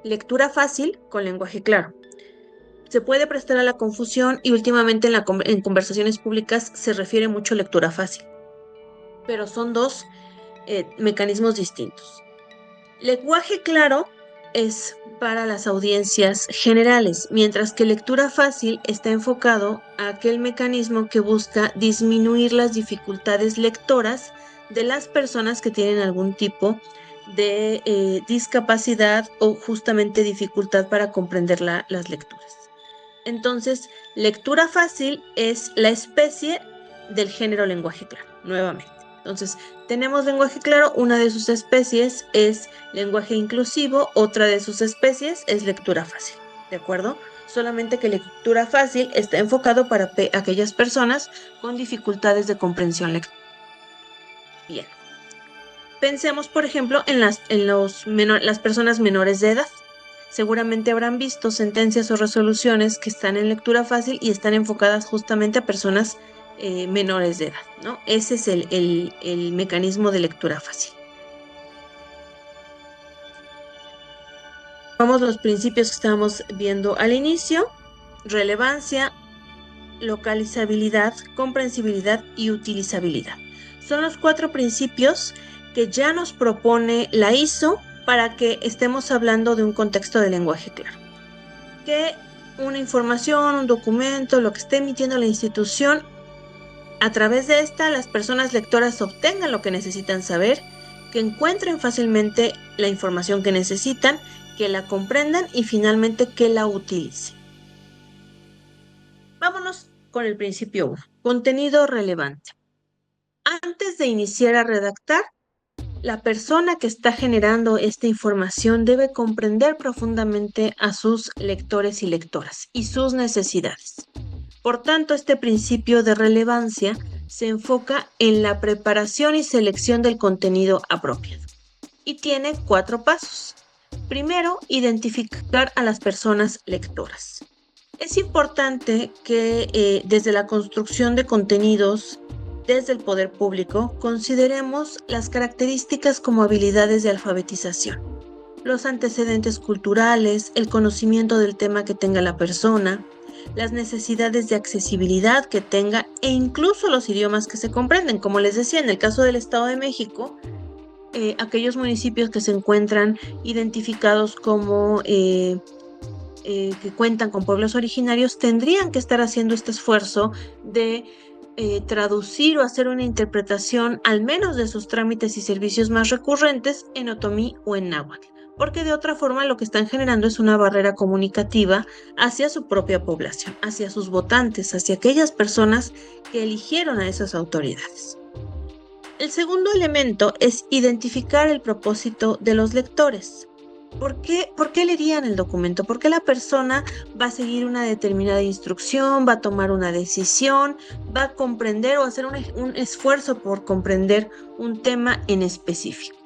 lectura fácil con lenguaje claro. Se puede prestar a la confusión y últimamente en conversaciones públicas se refiere mucho a lectura fácil, pero son dos mecanismos distintos. Lenguaje claro es para las audiencias generales, mientras que lectura fácil está enfocado a aquel mecanismo que busca disminuir las dificultades lectoras de las personas que tienen algún tipo de discapacidad o justamente dificultad para comprender las lecturas. Entonces, lectura fácil es la especie del género lenguaje claro, nuevamente. Entonces, tenemos lenguaje claro, una de sus especies es lenguaje inclusivo, otra de sus especies es lectura fácil, ¿de acuerdo? Solamente que lectura fácil está enfocado para aquellas personas con dificultades de comprensión lectora. Bien. Pensemos, por ejemplo, en las personas menores de edad. Seguramente habrán visto sentencias o resoluciones que están en lectura fácil y están enfocadas justamente a personas menores de edad, ¿no? Ese es el mecanismo de lectura fácil. Vamos a los principios que estábamos viendo al inicio: relevancia, localizabilidad, comprensibilidad y utilizabilidad. Son los 4 principios que ya nos propone la ISO para que estemos hablando de un contexto de lenguaje claro. Que una información, un documento, lo que esté emitiendo la institución, a través de esta las personas lectoras obtengan lo que necesitan saber, que encuentren fácilmente la información que necesitan, que la comprendan y finalmente que la utilicen. Vámonos con el principio 1, contenido relevante. Antes de iniciar a redactar, la persona que está generando esta información debe comprender profundamente a sus lectores y lectoras y sus necesidades. Por tanto, este principio de relevancia se enfoca en la preparación y selección del contenido apropiado y tiene 4 pasos. Primero, identificar a las personas lectoras. Es importante que desde la construcción de contenidos desde el poder público consideremos las características como habilidades de alfabetización, los antecedentes culturales, el conocimiento del tema que tenga la persona, las necesidades de accesibilidad que tenga e incluso los idiomas que se comprenden. Como les decía, en el caso del Estado de México, aquellos municipios que se encuentran identificados como que cuentan con pueblos originarios tendrían que estar haciendo este esfuerzo de traducir o hacer una interpretación al menos de sus trámites y servicios más recurrentes en otomí o en náhuatl, porque de otra forma lo que están generando es una barrera comunicativa hacia su propia población, hacia sus votantes, hacia aquellas personas que eligieron a esas autoridades. El segundo elemento es identificar el propósito de los lectores. ¿Por qué leerían el documento? ¿Por qué la persona va a seguir una determinada instrucción, va a tomar una decisión, va a comprender o hacer un esfuerzo por comprender un tema en específico?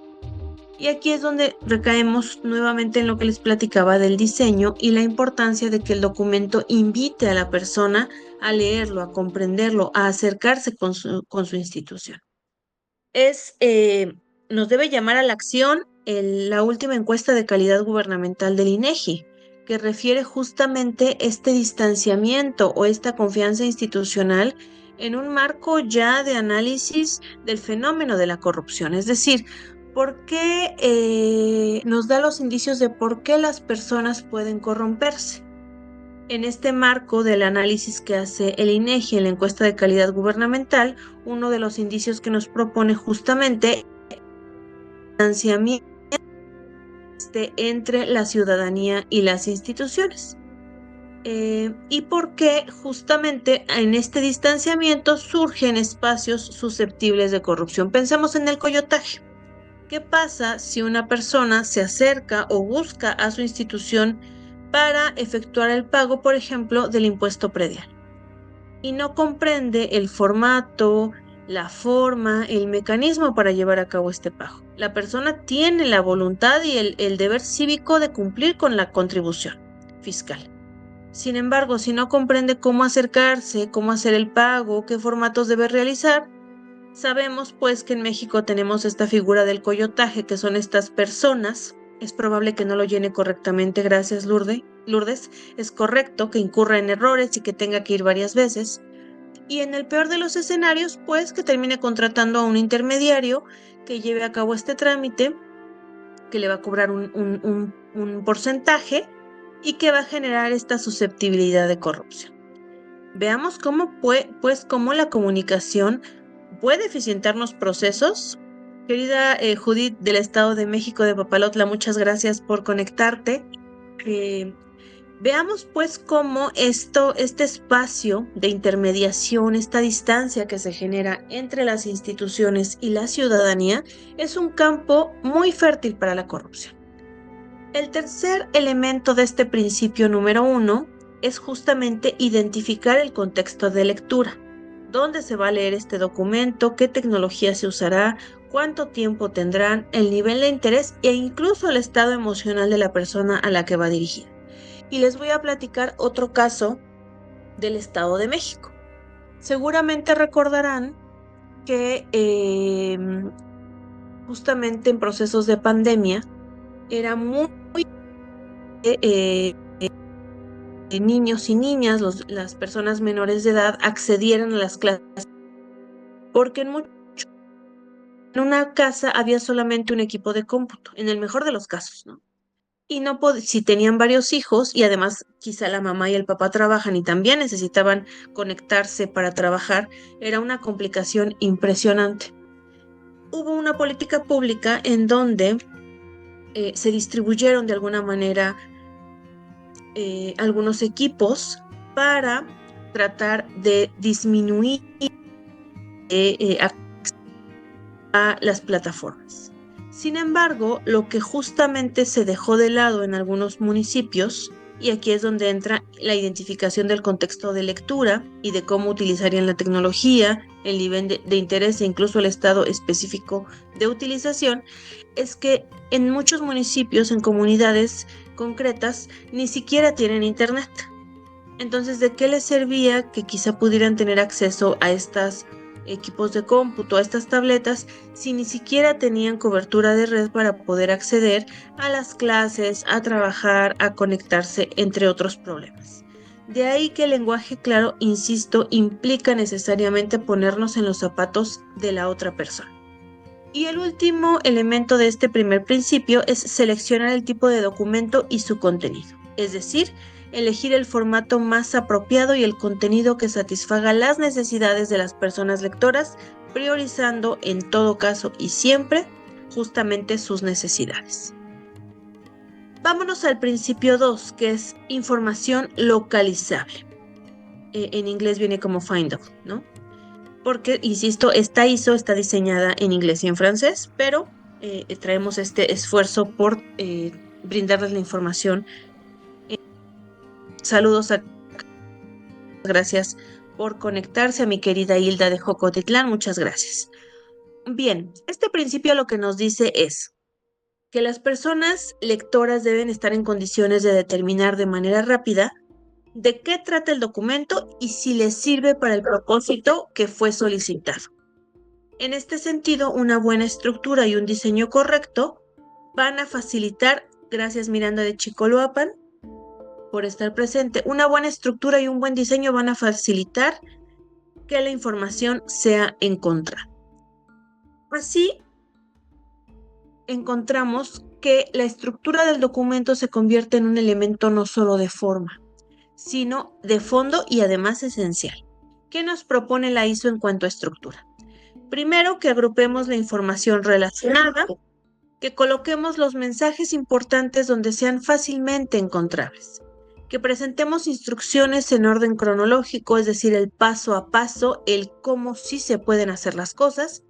Y aquí es donde recaemos nuevamente en lo que les platicaba del diseño y la importancia de que el documento invite a la persona a leerlo, a comprenderlo, a acercarse con su institución. Nos debe llamar a la acción la última encuesta de calidad gubernamental del INEGI, que refiere justamente este distanciamiento o esta confianza institucional en un marco ya de análisis del fenómeno de la corrupción. Es decir, ¿por qué nos da los indicios de por qué las personas pueden corromperse? En este marco del análisis que hace el INEGI en la encuesta de calidad gubernamental, uno de los indicios que nos propone justamente es el distanciamiento entre la ciudadanía y las instituciones. Y por qué justamente en este distanciamiento surgen espacios susceptibles de corrupción. Pensemos en el coyotaje. ¿Qué pasa si una persona se acerca o busca a su institución para efectuar el pago, por ejemplo, del impuesto predial, y no comprende el formato, la forma, el mecanismo para llevar a cabo este pago? La persona tiene la voluntad y el deber cívico de cumplir con la contribución fiscal. Sin embargo, si no comprende cómo acercarse, cómo hacer el pago, qué formatos debe realizar, sabemos pues que en México tenemos esta figura del coyotaje, que son estas personas. Es probable que no lo llene correctamente, gracias Lourdes. Es correcto que incurra en errores y que tenga que ir varias veces. Y en el peor de los escenarios, pues que termine contratando a un intermediario que lleve a cabo este trámite, que le va a cobrar un porcentaje y que va a generar esta susceptibilidad de corrupción. Veamos cómo la comunicación puede eficientarnos procesos. Querida Judith del Estado de México de Papalotla, muchas gracias por conectarte. Veamos pues cómo este espacio de intermediación, esta distancia que se genera entre las instituciones y la ciudadanía, es un campo muy fértil para la corrupción. El tercer elemento de este principio número 1 es justamente identificar el contexto de lectura. ¿Dónde se va a leer este documento? ¿Qué tecnología se usará? ¿Cuánto tiempo tendrán? El nivel de interés e incluso el estado emocional de la persona a la que va dirigida. Y les voy a platicar otro caso del Estado de México. Seguramente recordarán que justamente en procesos de pandemia era muy niños y niñas, las personas menores de edad, accedieran a las clases, porque en una casa había solamente un equipo de cómputo, en el mejor de los casos, ¿no? Y si tenían varios hijos y además quizá la mamá y el papá trabajan y también necesitaban conectarse para trabajar, era una complicación impresionante. Hubo una política pública en donde se distribuyeron de alguna manera algunos equipos para tratar de disminuir a las plataformas. Sin embargo, lo que justamente se dejó de lado en algunos municipios, y aquí es donde entra la identificación del contexto de lectura y de cómo utilizarían la tecnología, el nivel de interés e incluso el estado específico de utilización, es que en muchos municipios, en comunidades concretas, ni siquiera tienen internet. Entonces, ¿de qué les servía que quizá pudieran tener acceso a estos equipos de cómputo, a estas tabletas, si ni siquiera tenían cobertura de red para poder acceder a las clases, a trabajar, a conectarse, entre otros problemas? De ahí que el lenguaje claro, insisto, implica necesariamente ponernos en los zapatos de la otra persona. Y el último elemento de este primer principio es seleccionar el tipo de documento y su contenido, es decir, elegir el formato más apropiado y el contenido que satisfaga las necesidades de las personas lectoras, priorizando en todo caso y siempre justamente sus necesidades. Vámonos al principio 2, que es información localizable. En inglés viene como find out, ¿no? Porque, insisto, esta ISO está diseñada en inglés y en francés, pero traemos este esfuerzo por brindarles la información. Saludos gracias por conectarse a mi querida Hilda de Jocotitlán, muchas gracias. Bien, este principio lo que nos dice es que las personas lectoras deben estar en condiciones de determinar de manera rápida de qué trata el documento y si les sirve para el propósito que fue solicitado. En este sentido, una buena estructura y un diseño correcto van a facilitar, gracias Miranda de Chicoloapan por estar presente, una buena estructura y un buen diseño van a facilitar que la información sea encontrada. Así, encontramos que la estructura del documento se convierte en un elemento no solo de forma, sino de fondo y además esencial. ¿Qué nos propone la ISO en cuanto a estructura? Primero, que agrupemos la información relacionada, que coloquemos los mensajes importantes donde sean fácilmente encontrables, que presentemos instrucciones en orden cronológico, es decir, el paso a paso, el cómo sí se pueden hacer las cosas,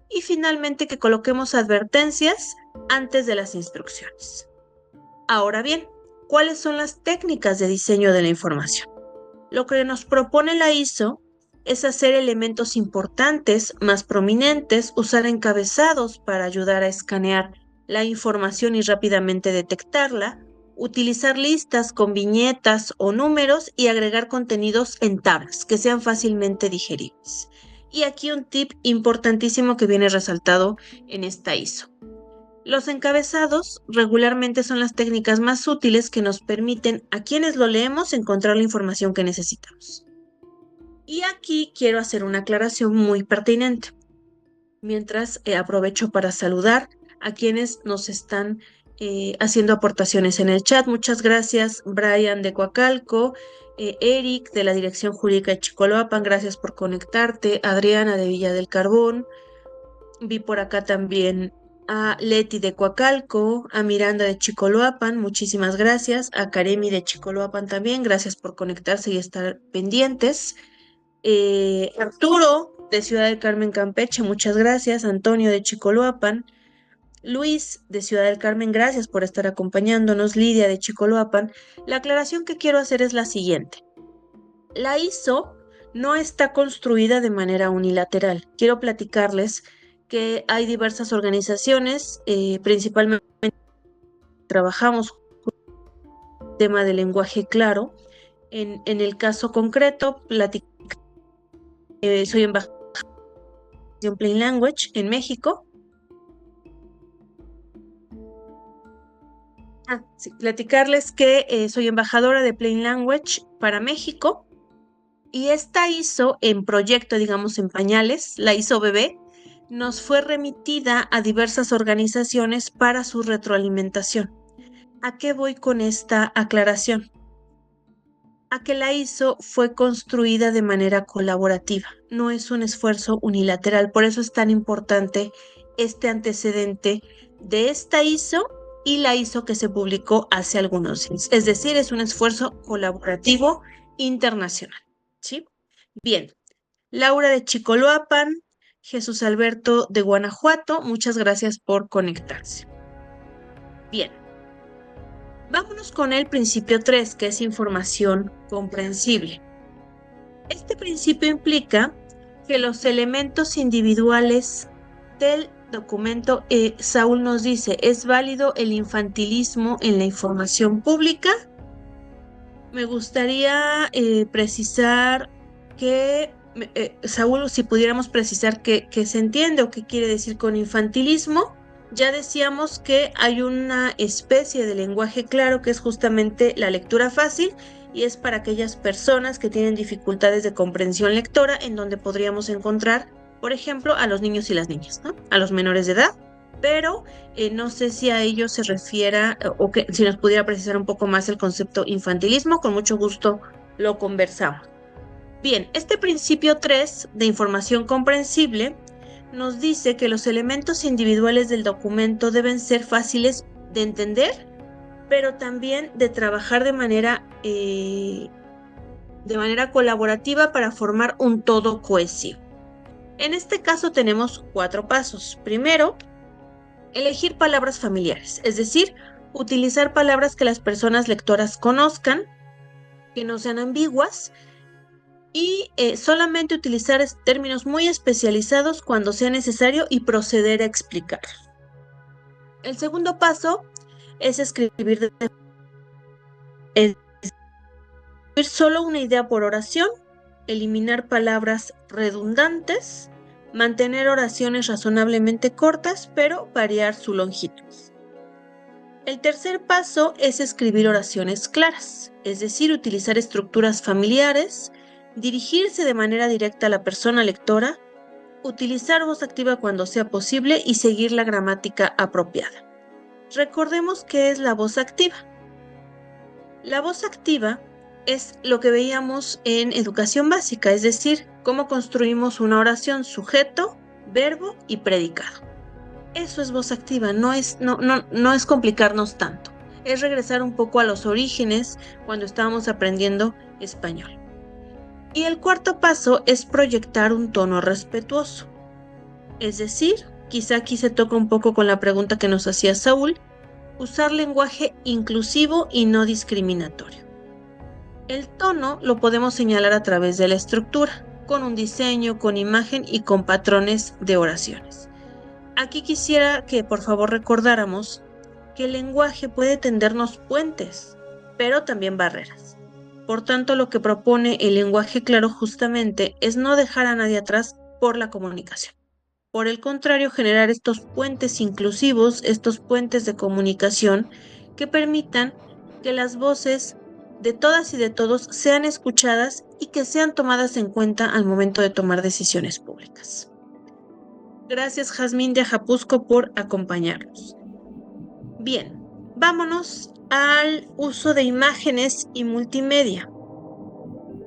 Y finalmente que coloquemos advertencias antes de las instrucciones. Ahora bien, ¿cuáles son las técnicas de diseño de la información? Lo que nos propone la ISO es hacer elementos importantes, más prominentes, usar encabezados para ayudar a escanear la información y rápidamente detectarla, utilizar listas con viñetas o números y agregar contenidos en tablas que sean fácilmente digeribles. Y aquí un tip importantísimo que viene resaltado en esta ISO. Los encabezados regularmente son las técnicas más útiles que nos permiten a quienes lo leemos encontrar la información que necesitamos. Y aquí quiero hacer una aclaración muy pertinente. Mientras aprovecho para saludar a quienes nos están haciendo aportaciones en el chat. Muchas gracias, Brian de Coacalco, Eric de la Dirección Jurídica de Chicoloapan, gracias por conectarte, Adriana de Villa del Carbón, vi por acá también a Leti de Coacalco, a Miranda de Chicoloapan, muchísimas gracias, a Karemi de Chicoloapan también, gracias por conectarse y estar pendientes. Arturo de Ciudad del Carmen, Campeche, muchas gracias. Antonio de Chicoloapan. Luis de Ciudad del Carmen, gracias por estar acompañándonos. Lidia de Chicoloapan. La aclaración que quiero hacer es la siguiente. La ISO no está construida de manera unilateral. Quiero platicarles que hay diversas organizaciones, principalmente trabajamos el tema del lenguaje claro. En el caso concreto, soy embajadora de Plain Language en México. Sí, platicarles que soy embajadora de Plain Language para México y esta ISO en proyecto, digamos en pañales, la ISO bebé, nos fue remitida a diversas organizaciones para su retroalimentación. ¿A qué voy con esta aclaración? A que la ISO fue construida de manera colaborativa, no es un esfuerzo unilateral, por eso es tan importante este antecedente de esta ISO y la ISO que se publicó hace algunos años, es decir, es un esfuerzo colaborativo internacional, ¿sí? Bien, Laura de Chicoloapan, Jesús Alberto de Guanajuato, muchas gracias por conectarse. Bien. Vámonos con el principio 3, que es información comprensible. Este principio implica que los elementos individuales del documento, Saúl nos dice, ¿es válido el infantilismo en la información pública? Me gustaría precisar que, Saúl, si pudiéramos precisar qué se entiende o qué quiere decir con infantilismo. Ya decíamos que hay una especie de lenguaje claro que es justamente la lectura fácil y es para aquellas personas que tienen dificultades de comprensión lectora, en donde podríamos encontrar, por ejemplo, a los niños y las niñas, ¿no? A los menores de edad, pero no sé si a ello se refiera o que si nos pudiera precisar un poco más el concepto infantilismo, con mucho gusto lo conversamos. Bien, este principio 3 de información comprensible nos dice que los elementos individuales del documento deben ser fáciles de entender, pero también de trabajar de manera colaborativa para formar un todo cohesivo. En este caso tenemos 4 pasos. Primero, elegir palabras familiares, es decir, utilizar palabras que las personas lectoras conozcan, que no sean ambiguas, y solamente utilizar términos muy especializados cuando sea necesario y proceder a explicar. El segundo paso es escribir solo una idea por oración, eliminar palabras redundantes, mantener oraciones razonablemente cortas, pero variar su longitud. El tercer paso es escribir oraciones claras, es decir, utilizar estructuras familiares, dirigirse de manera directa a la persona lectora, utilizar voz activa cuando sea posible y seguir la gramática apropiada. Recordemos qué es la voz activa. La voz activa es lo que veíamos en educación básica, es decir, cómo construimos una oración, sujeto, verbo y predicado. Eso es voz activa, no es complicarnos tanto. Es regresar un poco a los orígenes cuando estábamos aprendiendo español. Y el cuarto paso es proyectar un tono respetuoso. Es decir, quizá aquí se toca un poco con la pregunta que nos hacía Saúl, usar lenguaje inclusivo y no discriminatorio. El tono lo podemos señalar a través de la estructura, con un diseño, con imagen y con patrones de oraciones. Aquí quisiera que por favor recordáramos que el lenguaje puede tendernos puentes, pero también barreras. Por tanto, lo que propone el lenguaje claro justamente es no dejar a nadie atrás por la comunicación. Por el contrario, generar estos puentes inclusivos, estos puentes de comunicación que permitan que las voces de todas y de todos sean escuchadas y que sean tomadas en cuenta al momento de tomar decisiones públicas. Gracias, Jazmín de Ajapuzco, por acompañarnos. Bien, vámonos al uso de imágenes y multimedia.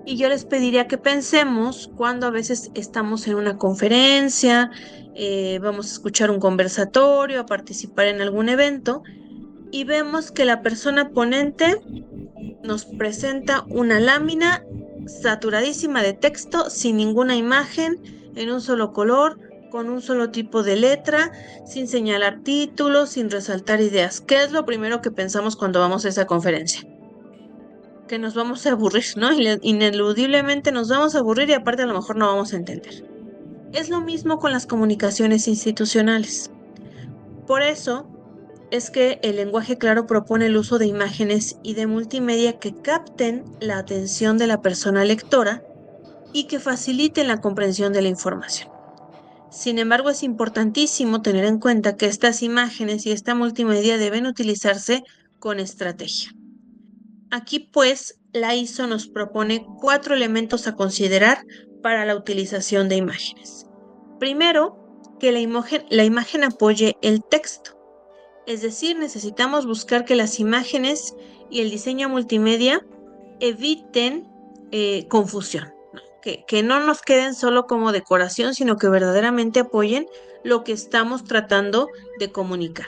Y yo les pediría que pensemos cuando a veces estamos en una conferencia, vamos a escuchar un conversatorio, a participar en algún evento, y vemos que la persona ponente nos presenta una lámina saturadísima de texto, sin ninguna imagen, en un solo color, con un solo tipo de letra, sin señalar títulos, sin resaltar ideas. ¿Qué es lo primero que pensamos cuando vamos a esa conferencia? Que nos vamos a aburrir, ¿no? Ineludiblemente nos vamos a aburrir y aparte a lo mejor no vamos a entender. Es lo mismo con las comunicaciones institucionales. Por eso es que el lenguaje claro propone el uso de imágenes y de multimedia que capten la atención de la persona lectora y que faciliten la comprensión de la información. Sin embargo, es importantísimo tener en cuenta que estas imágenes y esta multimedia deben utilizarse con estrategia. Aquí, pues, la ISO nos propone 4 elementos a considerar para la utilización de imágenes. Primero, que la imagen apoye el texto. Es decir, necesitamos buscar que las imágenes y el diseño multimedia eviten confusión, ¿no? Que no nos queden solo como decoración, sino que verdaderamente apoyen lo que estamos tratando de comunicar.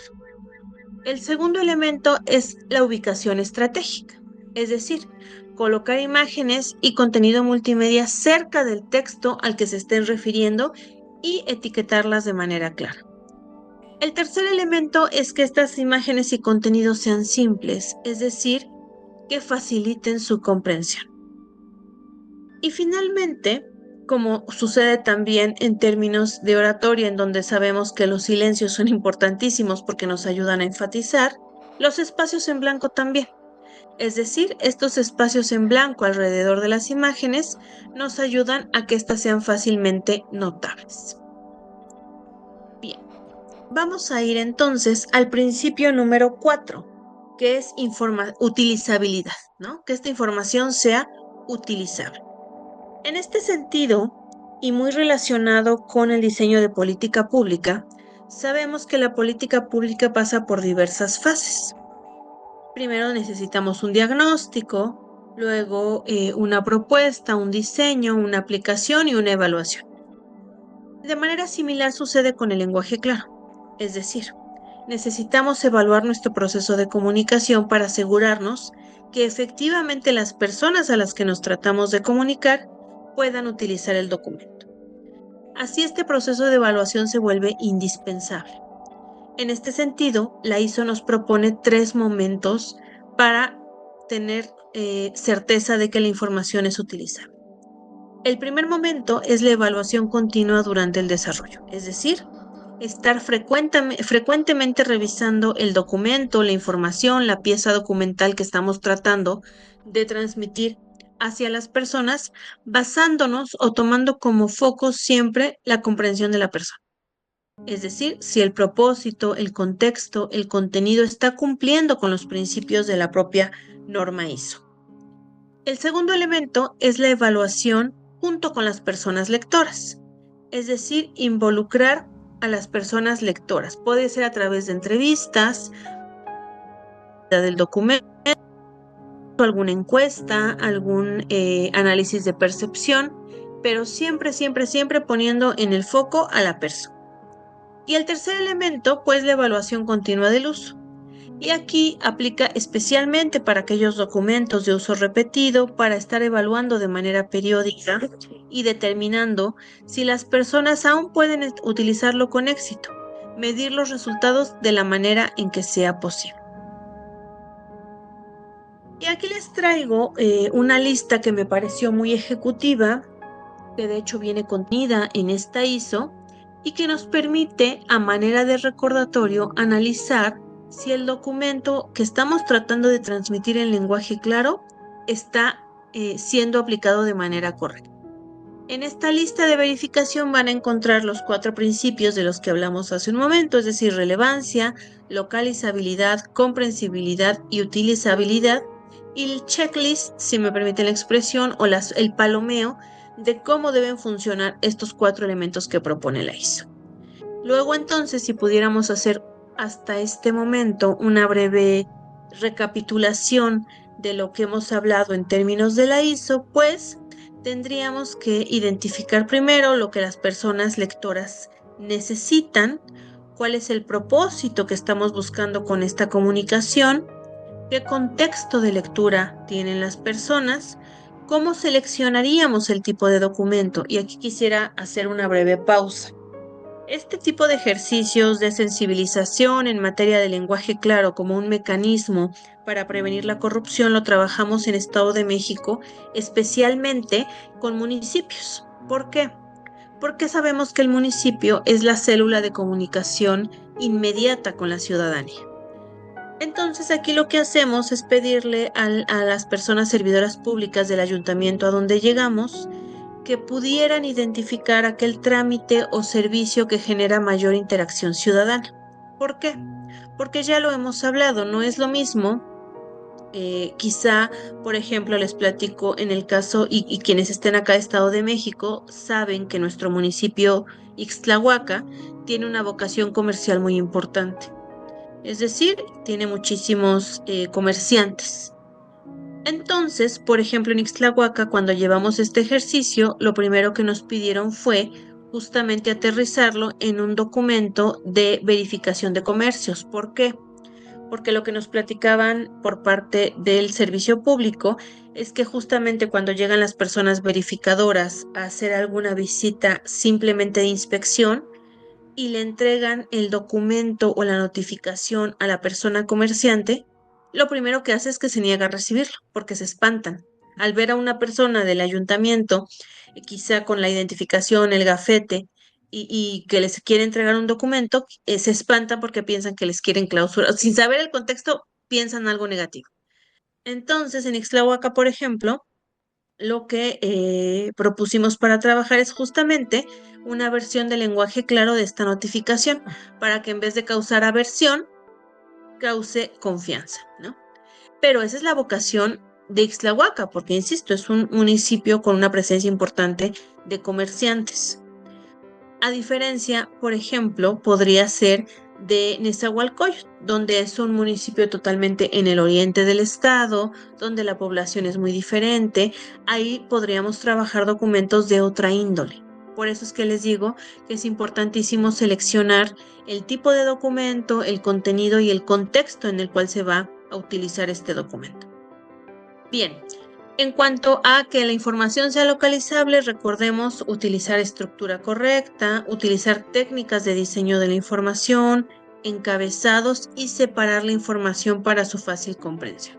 El segundo elemento es la ubicación estratégica, es decir, colocar imágenes y contenido multimedia cerca del texto al que se estén refiriendo y etiquetarlas de manera clara. El tercer elemento es que estas imágenes y contenidos sean simples, es decir, que faciliten su comprensión. Y finalmente, como sucede también en términos de oratoria, en donde sabemos que los silencios son importantísimos porque nos ayudan a enfatizar, los espacios en blanco también. Es decir, estos espacios en blanco alrededor de las imágenes nos ayudan a que éstas sean fácilmente notables. Bien, vamos a ir entonces al principio número 4, que es utilizabilidad, ¿no? Que esta información sea utilizable. En este sentido, y muy relacionado con el diseño de política pública, sabemos que la política pública pasa por diversas fases. Primero necesitamos un diagnóstico, luego una propuesta, un diseño, una aplicación y una evaluación. De manera similar sucede con el lenguaje claro, es decir, necesitamos evaluar nuestro proceso de comunicación para asegurarnos que efectivamente las personas a las que nos tratamos de comunicar puedan utilizar el documento. Así este proceso de evaluación se vuelve indispensable. En este sentido, la ISO nos propone 3 momentos para tener certeza de que la información es utilizable. El primer momento es la evaluación continua durante el desarrollo, es decir, estar frecuentemente revisando el documento, la información, la pieza documental que estamos tratando de transmitir hacia las personas, basándonos o tomando como foco siempre la comprensión de la persona. Es decir, si el propósito, el contexto, el contenido está cumpliendo con los principios de la propia norma ISO. El segundo elemento es la evaluación junto con las personas lectoras, es decir, involucrar a las personas lectoras. Puede ser a través de entrevistas, del documento, alguna encuesta, algún análisis de percepción, pero siempre poniendo en el foco a la persona. Y el tercer elemento, pues la evaluación continua del uso. Y aquí aplica especialmente para aquellos documentos de uso repetido para estar evaluando de manera periódica y determinando si las personas aún pueden utilizarlo con éxito, medir los resultados de la manera en que sea posible. Y aquí les traigo una lista que me pareció muy ejecutiva, que de hecho viene contenida en esta ISO y que nos permite, a manera de recordatorio, analizar si el documento que estamos tratando de transmitir en lenguaje claro está siendo aplicado de manera correcta. En esta lista de verificación van a encontrar los 4 principios de los que hablamos hace un momento, es decir, relevancia, localizabilidad, comprensibilidad y utilizabilidad, y el checklist, si me permiten la expresión, o el palomeo de cómo deben funcionar estos 4 elementos que propone la ISO. Luego, entonces, si pudiéramos hacer hasta este momento una breve recapitulación de lo que hemos hablado en términos de la ISO, pues tendríamos que identificar primero lo que las personas lectoras necesitan, cuál es el propósito que estamos buscando con esta comunicación, qué contexto de lectura tienen las personas, cómo seleccionaríamos el tipo de documento. Y aquí quisiera hacer una breve pausa. Este tipo de ejercicios de sensibilización en materia de lenguaje claro como un mecanismo para prevenir la corrupción lo trabajamos en Estado de México, especialmente con municipios. ¿Por qué? Porque sabemos que el municipio es la célula de comunicación inmediata con la ciudadanía. Entonces aquí lo que hacemos es pedirle a las personas servidoras públicas del ayuntamiento a donde llegamos que pudieran identificar aquel trámite o servicio que genera mayor interacción ciudadana. ¿Por qué? Porque ya lo hemos hablado, no es lo mismo. Quizá, por ejemplo, les platico en el caso, y quienes estén acá de Estado de México saben que nuestro municipio Ixtlahuaca tiene una vocación comercial muy importante. Es decir, tiene muchísimos comerciantes. Entonces, por ejemplo, en Ixtlahuaca, cuando llevamos este ejercicio, lo primero que nos pidieron fue justamente aterrizarlo en un documento de verificación de comercios. ¿Por qué? Porque lo que nos platicaban por parte del servicio público es que justamente cuando llegan las personas verificadoras a hacer alguna visita simplemente de inspección y le entregan el documento o la notificación a la persona comerciante, lo primero que hace es que se niega a recibirlo, porque se espantan. Al ver a una persona del ayuntamiento, quizá con la identificación, el gafete, y que les quiere entregar un documento, se espantan porque piensan que les quieren clausurar. Sin saber el contexto, piensan algo negativo. Entonces, en Ixtlahuaca, por ejemplo, lo que propusimos para trabajar es justamente una versión de lenguaje claro de esta notificación, para que en vez de causar aversión, cause confianza, ¿no? Pero esa es la vocación de Ixtlahuaca, porque, insisto, es un municipio con una presencia importante de comerciantes. A diferencia, por ejemplo, podría ser de Nezahualcóyotl, donde es un municipio totalmente en el oriente del estado, donde la población es muy diferente. Ahí podríamos trabajar documentos de otra índole. Por eso es que les digo que es importantísimo seleccionar el tipo de documento, el contenido y el contexto en el cual se va a utilizar este documento. Bien, en cuanto a que la información sea localizable, recordemos utilizar estructura correcta, utilizar técnicas de diseño de la información, encabezados y separar la información para su fácil comprensión.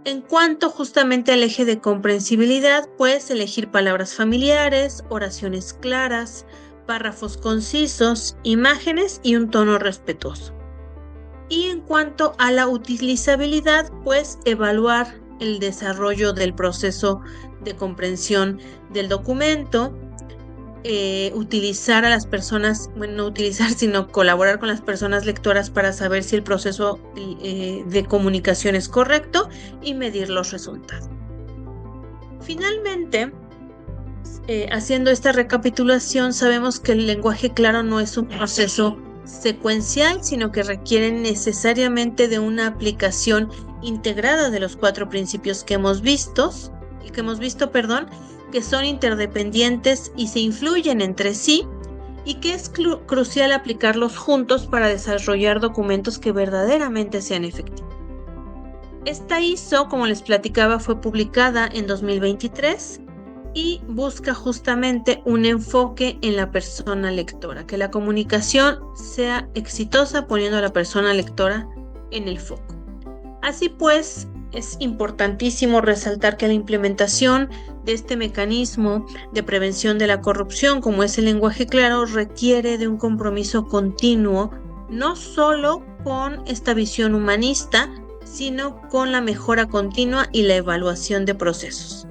En cuanto justamente al eje de comprensibilidad, puedes elegir palabras familiares, oraciones claras, párrafos concisos, imágenes y un tono respetuoso. Y en cuanto a la utilizabilidad, pues evaluar el desarrollo del proceso de comprensión del documento, utilizar a las personas, bueno, no utilizar, sino colaborar con las personas lectoras para saber si el proceso de comunicación es correcto y medir los resultados. Finalmente, haciendo esta recapitulación, sabemos que el lenguaje claro no es un proceso secuencial, sino que requiere necesariamente de una aplicación integrada de los 4 principios que hemos visto, que son interdependientes y se influyen entre sí, y que es crucial aplicarlos juntos para desarrollar documentos que verdaderamente sean efectivos. Esta ISO, como les platicaba, fue publicada en 2023 y busca justamente un enfoque en la persona lectora, que la comunicación sea exitosa poniendo a la persona lectora en el foco. Así pues, es importantísimo resaltar que la implementación de este mecanismo de prevención de la corrupción, como es el lenguaje claro, requiere de un compromiso continuo, no solo con esta visión humanista, sino con la mejora continua y la evaluación de procesos,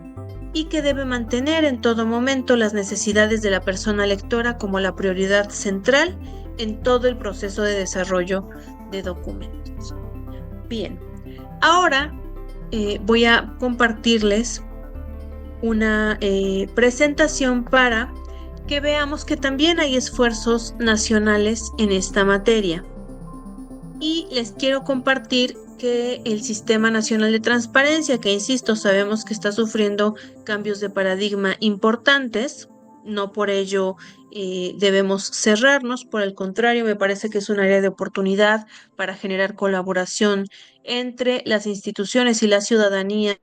y que debe mantener en todo momento las necesidades de la persona lectora como la prioridad central en todo el proceso de desarrollo de documentos. Bien, ahora voy a compartirles una presentación para que veamos que también hay esfuerzos nacionales en esta materia. Y les quiero compartir que el Sistema Nacional de Transparencia, que insisto, sabemos que está sufriendo cambios de paradigma importantes, no por ello debemos cerrarnos, por el contrario, me parece que es un área de oportunidad para generar colaboración entre las instituciones y la ciudadanía,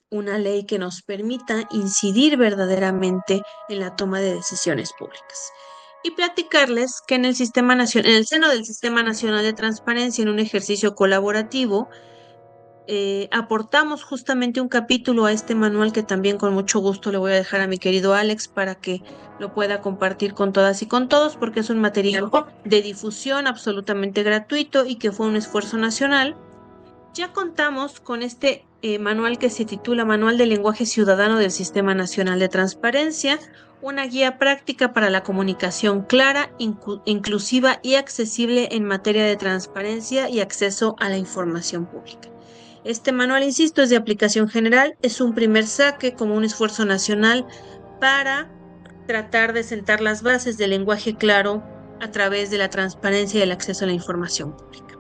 una ley que nos permita incidir verdaderamente en la toma de decisiones públicas. Y platicarles que en el seno del Sistema Nacional de Transparencia, en un ejercicio colaborativo, aportamos justamente un capítulo a este manual que también con mucho gusto le voy a dejar a mi querido Alex para que lo pueda compartir con todas y con todos, porque es un material de difusión absolutamente gratuito y que fue un esfuerzo nacional. Ya contamos con este manual que se titula Manual de Lenguaje Ciudadano del Sistema Nacional de Transparencia, una guía práctica para la comunicación clara, inclusiva y accesible en materia de transparencia y acceso a la información pública. Este manual, insisto, es de aplicación general, es un primer saque como un esfuerzo nacional para tratar de sentar las bases del lenguaje claro a través de la transparencia y el acceso a la información pública.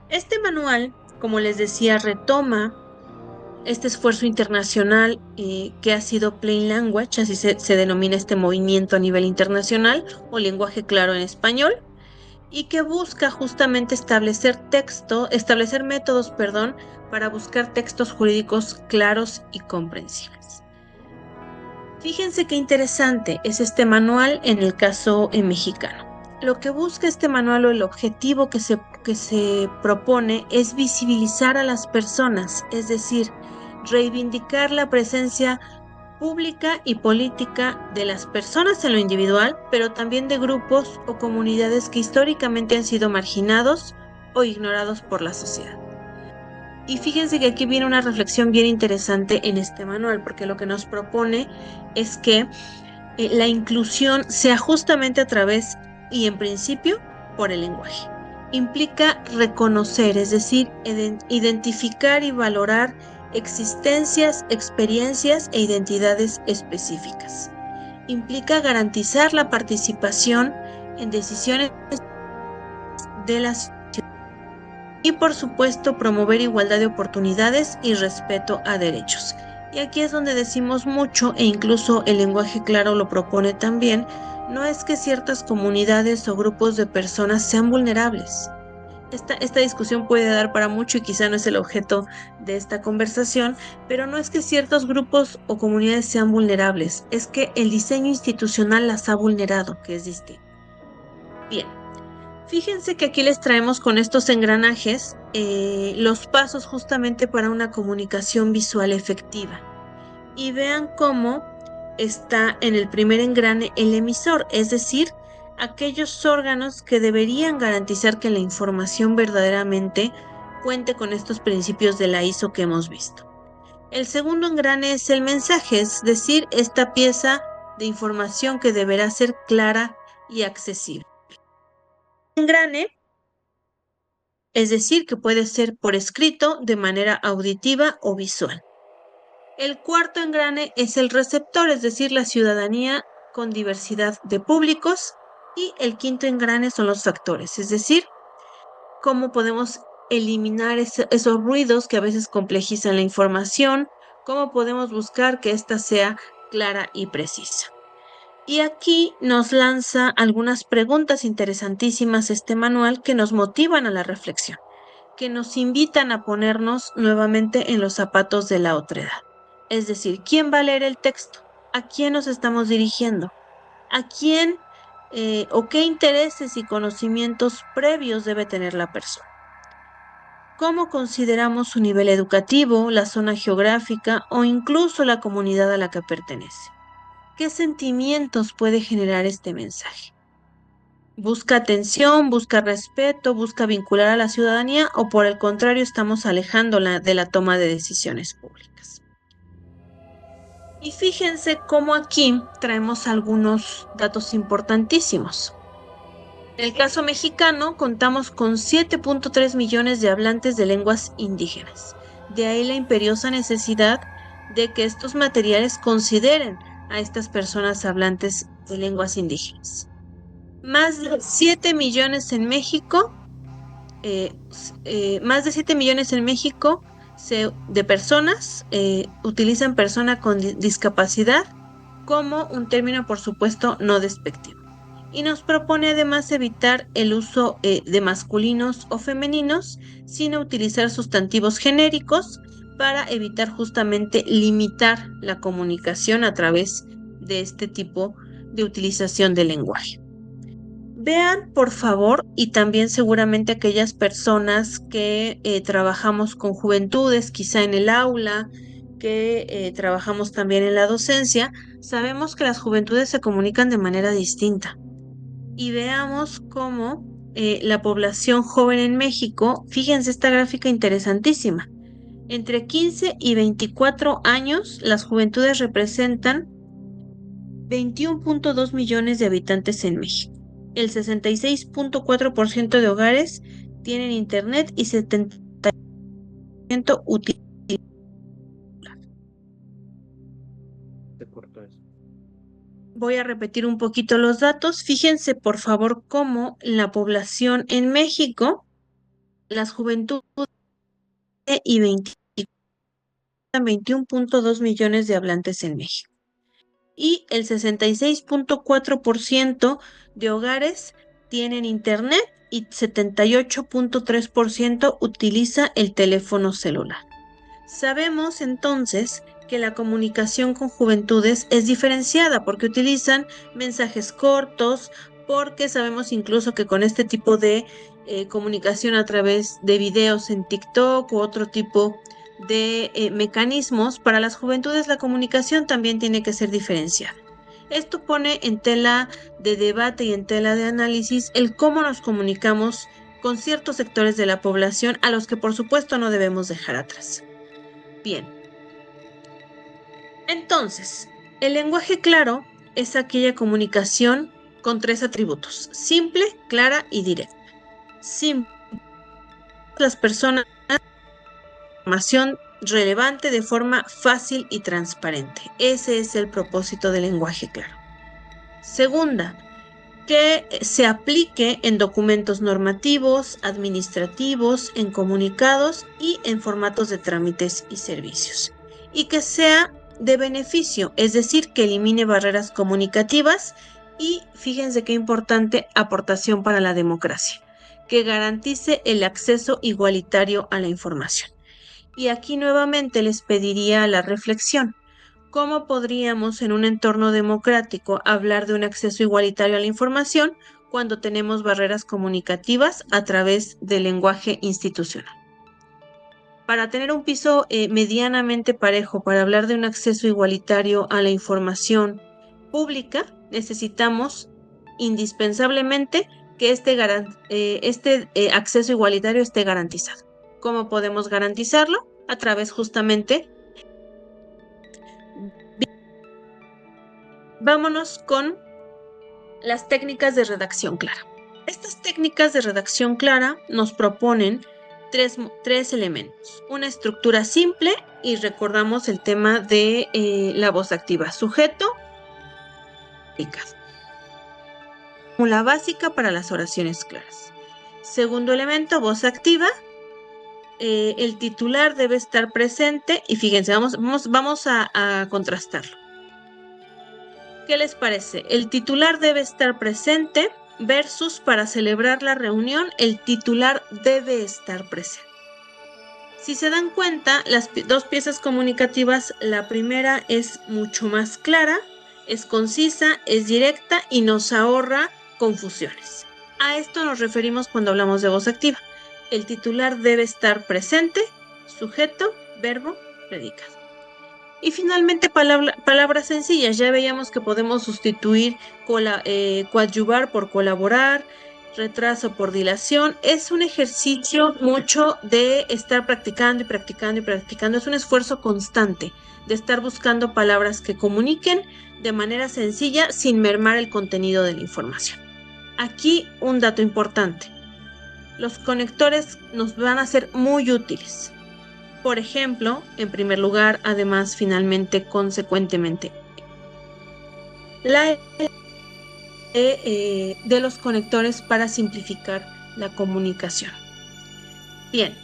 Este manual, como les decía, retoma este esfuerzo internacional que ha sido Plain Language, así se denomina este movimiento a nivel internacional, o lenguaje claro en español, y que busca justamente establecer métodos, para buscar textos jurídicos claros y comprensibles. Fíjense qué interesante es este manual en el caso mexicano. Lo que busca este manual, o el objetivo que se propone, es visibilizar a las personas, es decir, reivindicar la presencia pública y política de las personas en lo individual, pero también de grupos o comunidades que históricamente han sido marginados o ignorados por la sociedad. Y fíjense que aquí viene una reflexión bien interesante en este manual, porque lo que nos propone es que la inclusión sea justamente a través y en principio por el lenguaje. Implica reconocer, es decir, identificar y valorar existencias, experiencias e identidades específicas. Implica garantizar la participación en decisiones de la sociedad y, por supuesto, promover igualdad de oportunidades y respeto a derechos. Y aquí es donde decimos mucho, e incluso el lenguaje claro lo propone también, no es que ciertas comunidades o grupos de personas sean vulnerables. Esta discusión puede dar para mucho y quizá no es el objeto de esta conversación, pero no es que ciertos grupos o comunidades sean vulnerables, es que el diseño institucional las ha vulnerado, que es distinto. Bien, fíjense que aquí les traemos con estos engranajes los pasos justamente para una comunicación visual efectiva. Y vean cómo está en el primer engrane el emisor, es decir, aquellos órganos que deberían garantizar que la información verdaderamente cuente con estos principios de la ISO que hemos visto. El segundo engrane es el mensaje, es decir, esta pieza de información que deberá ser clara y accesible. El engrane, es decir, que puede ser por escrito, de manera auditiva o visual. El cuarto engrane es el receptor, es decir, la ciudadanía con diversidad de públicos. Y el quinto engrane son los factores, es decir, cómo podemos eliminar esos ruidos que a veces complejizan la información, cómo podemos buscar que ésta sea clara y precisa. Y aquí nos lanza algunas preguntas interesantísimas este manual que nos motivan a la reflexión, que nos invitan a ponernos nuevamente en los zapatos de la otredad. Es decir, ¿quién va a leer el texto? ¿A quién nos estamos dirigiendo? ¿A quién o qué intereses y conocimientos previos debe tener la persona? ¿Cómo consideramos su nivel educativo, la zona geográfica o incluso la comunidad a la que pertenece? ¿Qué sentimientos puede generar este mensaje? ¿Busca atención, busca respeto, busca vincular a la ciudadanía o por el contrario estamos alejándola de la toma de decisiones públicas? Y fíjense cómo aquí traemos algunos datos importantísimos. En el caso mexicano, contamos con 7.3 millones de hablantes de lenguas indígenas. De ahí la imperiosa necesidad de que estos materiales consideren a estas personas hablantes de lenguas indígenas. Más de 7 millones en México, más de 7 millones en México de personas utilizan persona con discapacidad como un término, por supuesto, no despectivo. Y nos propone además evitar el uso de masculinos o femeninos, sino utilizar sustantivos genéricos para evitar justamente limitar la comunicación a través de este tipo de utilización del lenguaje. Vean, por favor, y también seguramente aquellas personas que trabajamos con juventudes, quizá en el aula, que trabajamos también en la docencia, sabemos que las juventudes se comunican de manera distinta. Y veamos cómo la población joven en México, fíjense esta gráfica interesantísima, entre 15 y 24 años, las juventudes representan 21.2 millones de habitantes en México. El 66.4% de hogares tienen internet y 70% utilizan. Se cortó eso. Voy a repetir un poquito los datos. Fíjense, por favor, cómo la población en México, las juventudes y 21.2 millones de hablantes en México. Y el 66.4% de hogares tienen internet y 78.3% utiliza el teléfono celular. Sabemos entonces que la comunicación con juventudes es diferenciada porque utilizan mensajes cortos, porque sabemos incluso que con este tipo de comunicación a través de videos en TikTok u otro tipo de mecanismos, para las juventudes la comunicación también tiene que ser diferenciada. Esto pone en tela de debate y en tela de análisis el cómo nos comunicamos con ciertos sectores de la población a los que por supuesto no debemos dejar atrás. Bien. Entonces, el lenguaje claro es aquella comunicación con 3 atributos: simple, clara y directa. Simple. Las personas información relevante de forma fácil y transparente. Ese es el propósito del lenguaje claro. Segunda, que se aplique en documentos normativos, administrativos, en comunicados y en formatos de trámites y servicios. Y que sea de beneficio, es decir, que elimine barreras comunicativas y, fíjense qué importante, aportación para la democracia, que garantice el acceso igualitario a la información. Y aquí nuevamente les pediría la reflexión. ¿Cómo podríamos en un entorno democrático hablar de un acceso igualitario a la información cuando tenemos barreras comunicativas a través del lenguaje institucional? Para tener un piso medianamente parejo, para hablar de un acceso igualitario a la información pública, necesitamos indispensablemente que este acceso igualitario esté garantizado. ¿Cómo podemos garantizarlo? A través justamente. Vámonos con las técnicas de redacción clara. Estas técnicas de redacción clara nos proponen tres elementos: una estructura simple, y recordamos el tema de la voz activa: sujeto, fórmula básica para las oraciones claras. Segundo elemento, voz activa. El titular debe estar presente y fíjense, vamos a contrastarlo. ¿Qué les parece? El titular debe estar presente versus para celebrar la reunión, el titular debe estar presente. Si se dan cuenta, las dos piezas comunicativas, la primera es mucho más clara, es concisa, es directa y nos ahorra confusiones. A esto nos referimos cuando hablamos de voz activa. El titular debe estar presente, sujeto, verbo, predicado. Y finalmente palabras sencillas. Ya veíamos que podemos sustituir coadyuvar por colaborar, retraso por dilación. Es un ejercicio mucho de estar practicando y practicando y practicando. Es un esfuerzo constante de estar buscando palabras que comuniquen de manera sencilla sin mermar el contenido de la información. Aquí un dato importante. Los conectores nos van a ser muy útiles. Por ejemplo, en primer lugar, además, finalmente, consecuentemente, la de los conectores para simplificar la comunicación. Bien,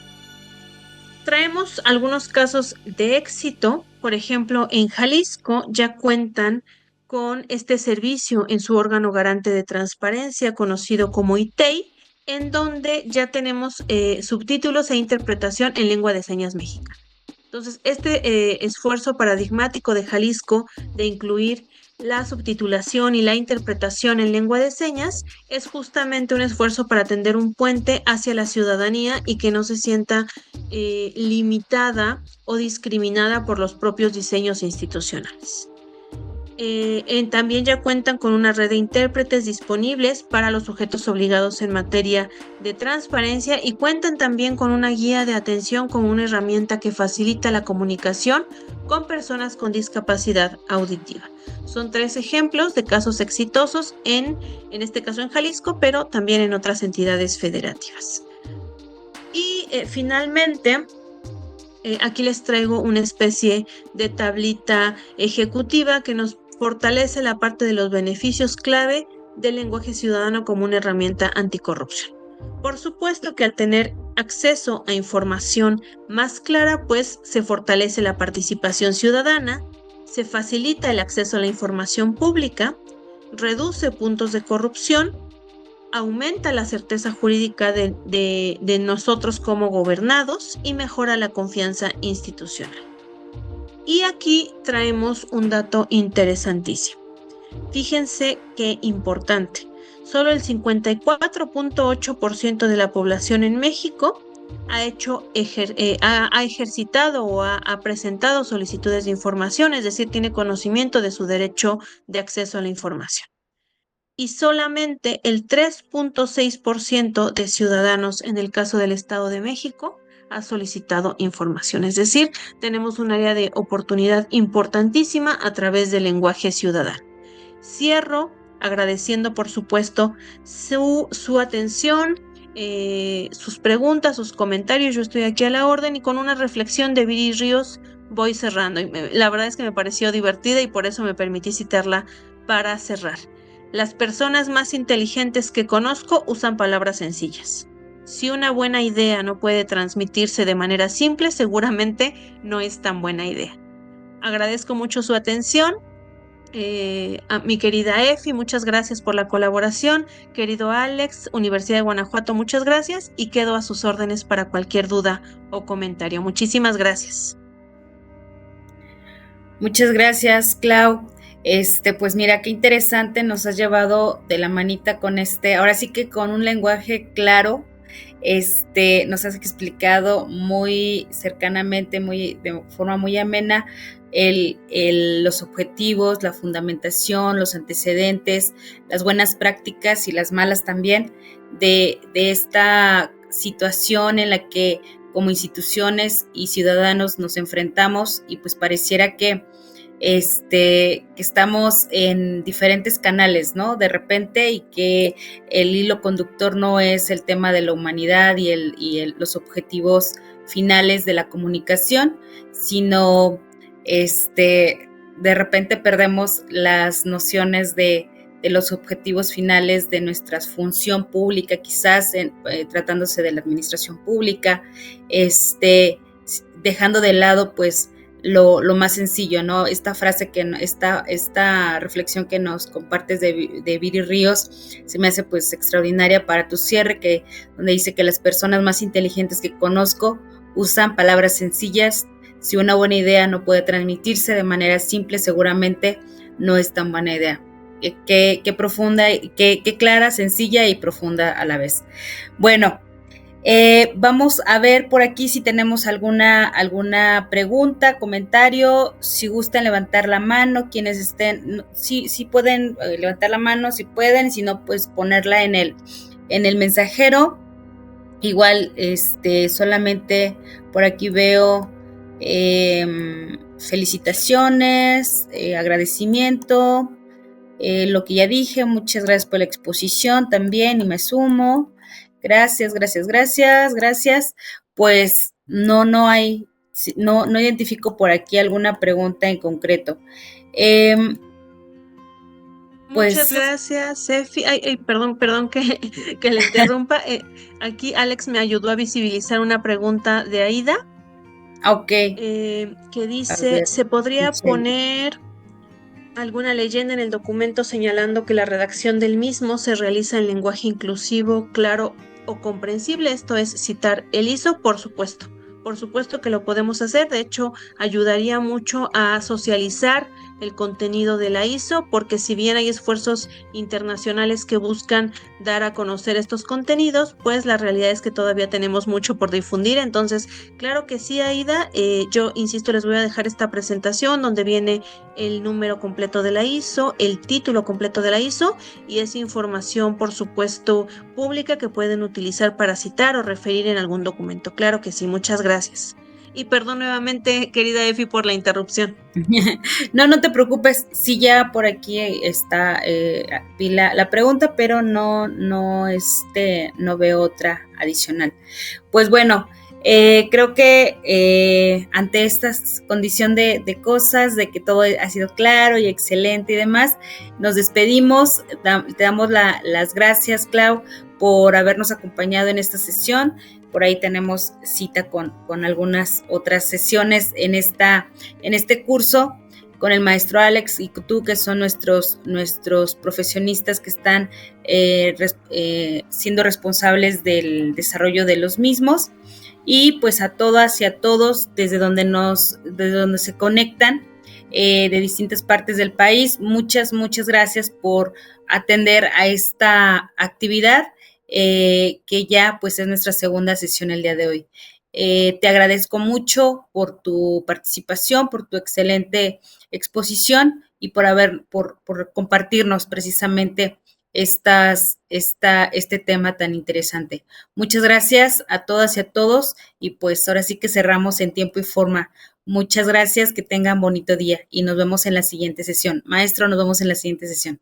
traemos algunos casos de éxito. Por ejemplo, en Jalisco ya cuentan con este servicio en su órgano garante de transparencia, conocido como ITEI, en donde ya tenemos subtítulos e interpretación en lengua de señas mexicana. Entonces, este esfuerzo paradigmático de Jalisco de incluir la subtitulación y la interpretación en lengua de señas es justamente un esfuerzo para tender un puente hacia la ciudadanía y que no se sienta limitada o discriminada por los propios diseños institucionales. También ya cuentan con una red de intérpretes disponibles para los sujetos obligados en materia de transparencia y cuentan también con una guía de atención como una herramienta que facilita la comunicación con personas con discapacidad auditiva. Son 3 ejemplos de casos exitosos en este caso en Jalisco, pero también en otras entidades federativas. Y finalmente, aquí les traigo una especie de tablita ejecutiva que nos fortalece la parte de los beneficios clave del lenguaje ciudadano como una herramienta anticorrupción. Por supuesto que al tener acceso a información más clara, pues se fortalece la participación ciudadana, se facilita el acceso a la información pública, reduce puntos de corrupción, aumenta la certeza jurídica de nosotros como gobernados y mejora la confianza institucional. Y aquí traemos un dato interesantísimo. Fíjense qué importante. Solo el 54.8% de la población en México ha ejercitado o ha presentado solicitudes de información, es decir, tiene conocimiento de su derecho de acceso a la información. Y solamente el 3.6% de ciudadanos en el caso del Estado de México ha solicitado información. Es decir, tenemos un área de oportunidad importantísima a través del lenguaje ciudadano. Cierro agradeciendo, por supuesto, su atención, sus preguntas, sus comentarios. Yo estoy aquí a la orden y con una reflexión de Viri Ríos voy cerrando. La verdad es que me pareció divertida y por eso me permití citarla para cerrar. Las personas más inteligentes que conozco usan palabras sencillas. Si una buena idea no puede transmitirse de manera simple, seguramente no es tan buena idea. Agradezco mucho su atención. A mi querida Efi, muchas gracias por la colaboración. Querido Alex, Universidad de Guanajuato, muchas gracias y quedo a sus órdenes para cualquier duda o comentario. Muchísimas gracias. Muchas gracias, Clau. Pues mira, qué interesante, nos has llevado de la manita con ahora sí que con un lenguaje claro, nos has explicado muy cercanamente, de forma muy amena, los objetivos, la fundamentación, los antecedentes, las buenas prácticas y las malas también de esta situación en la que como instituciones y ciudadanos nos enfrentamos y pues pareciera que estamos en diferentes canales, ¿no? De repente y que el hilo conductor no es el tema de la humanidad y los objetivos finales de la comunicación, sino de repente perdemos las nociones de los objetivos finales de nuestra función pública, quizás tratándose de la administración pública, dejando de lado pues lo más sencillo, ¿no? Esta frase esta reflexión que nos compartes de Viri Ríos se me hace pues extraordinaria para tu cierre, donde dice que las personas más inteligentes que conozco usan palabras sencillas. Si una buena idea no puede transmitirse de manera simple, seguramente no es tan buena idea. Qué profunda, qué clara, sencilla y profunda a la vez. Bueno, vamos a ver por aquí si tenemos alguna pregunta, comentario. Si gustan levantar la mano, quienes estén, sí pueden levantar la mano, si pueden, si no, pues ponerla en el mensajero. Igual, solamente por aquí veo felicitaciones, agradecimiento, lo que ya dije, muchas gracias por la exposición también y me sumo. Gracias. Pues no identifico por aquí alguna pregunta en concreto. Muchas gracias, Efi. Perdón que le interrumpa. Aquí Alex me ayudó a visibilizar una pregunta de Aida. Ok. Que dice, ¿se podría poner alguna leyenda en el documento señalando que la redacción del mismo se realiza en lenguaje inclusivo, claro o comprensible? Esto es citar el ISO, por supuesto. Por supuesto que lo podemos hacer. De hecho, ayudaría mucho a socializar el contenido de la ISO, porque si bien hay esfuerzos internacionales que buscan dar a conocer estos contenidos, pues la realidad es que todavía tenemos mucho por difundir. Entonces, claro que sí, Aida. Yo insisto, les voy a dejar esta presentación donde viene el número completo de la ISO, el título completo de la ISO, y es información, por supuesto, pública que pueden utilizar para citar o referir en algún documento. Claro que sí, muchas gracias. Y perdón nuevamente, querida Efi, por la interrupción. No te preocupes, sí, ya por aquí está la pregunta, pero no veo otra adicional. Pues bueno, creo que ante esta condición de cosas, de que todo ha sido claro y excelente y demás, nos despedimos. Te damos las gracias, Clau, por habernos acompañado en esta sesión. Por ahí tenemos cita con algunas otras sesiones en este curso con el maestro Alex y tú, que son nuestros profesionistas que están siendo responsables del desarrollo de los mismos. Y pues a todas y a todos desde donde se conectan de distintas partes del país, muchas gracias por atender a esta actividad que ya pues es nuestra segunda sesión el día de hoy. Te agradezco mucho por tu participación, por tu excelente exposición y por compartirnos precisamente este tema tan interesante. Muchas gracias a todas y a todos, y pues ahora sí que cerramos en tiempo y forma. Muchas gracias, que tengan bonito día y nos vemos en la siguiente sesión. Maestro, nos vemos en la siguiente sesión.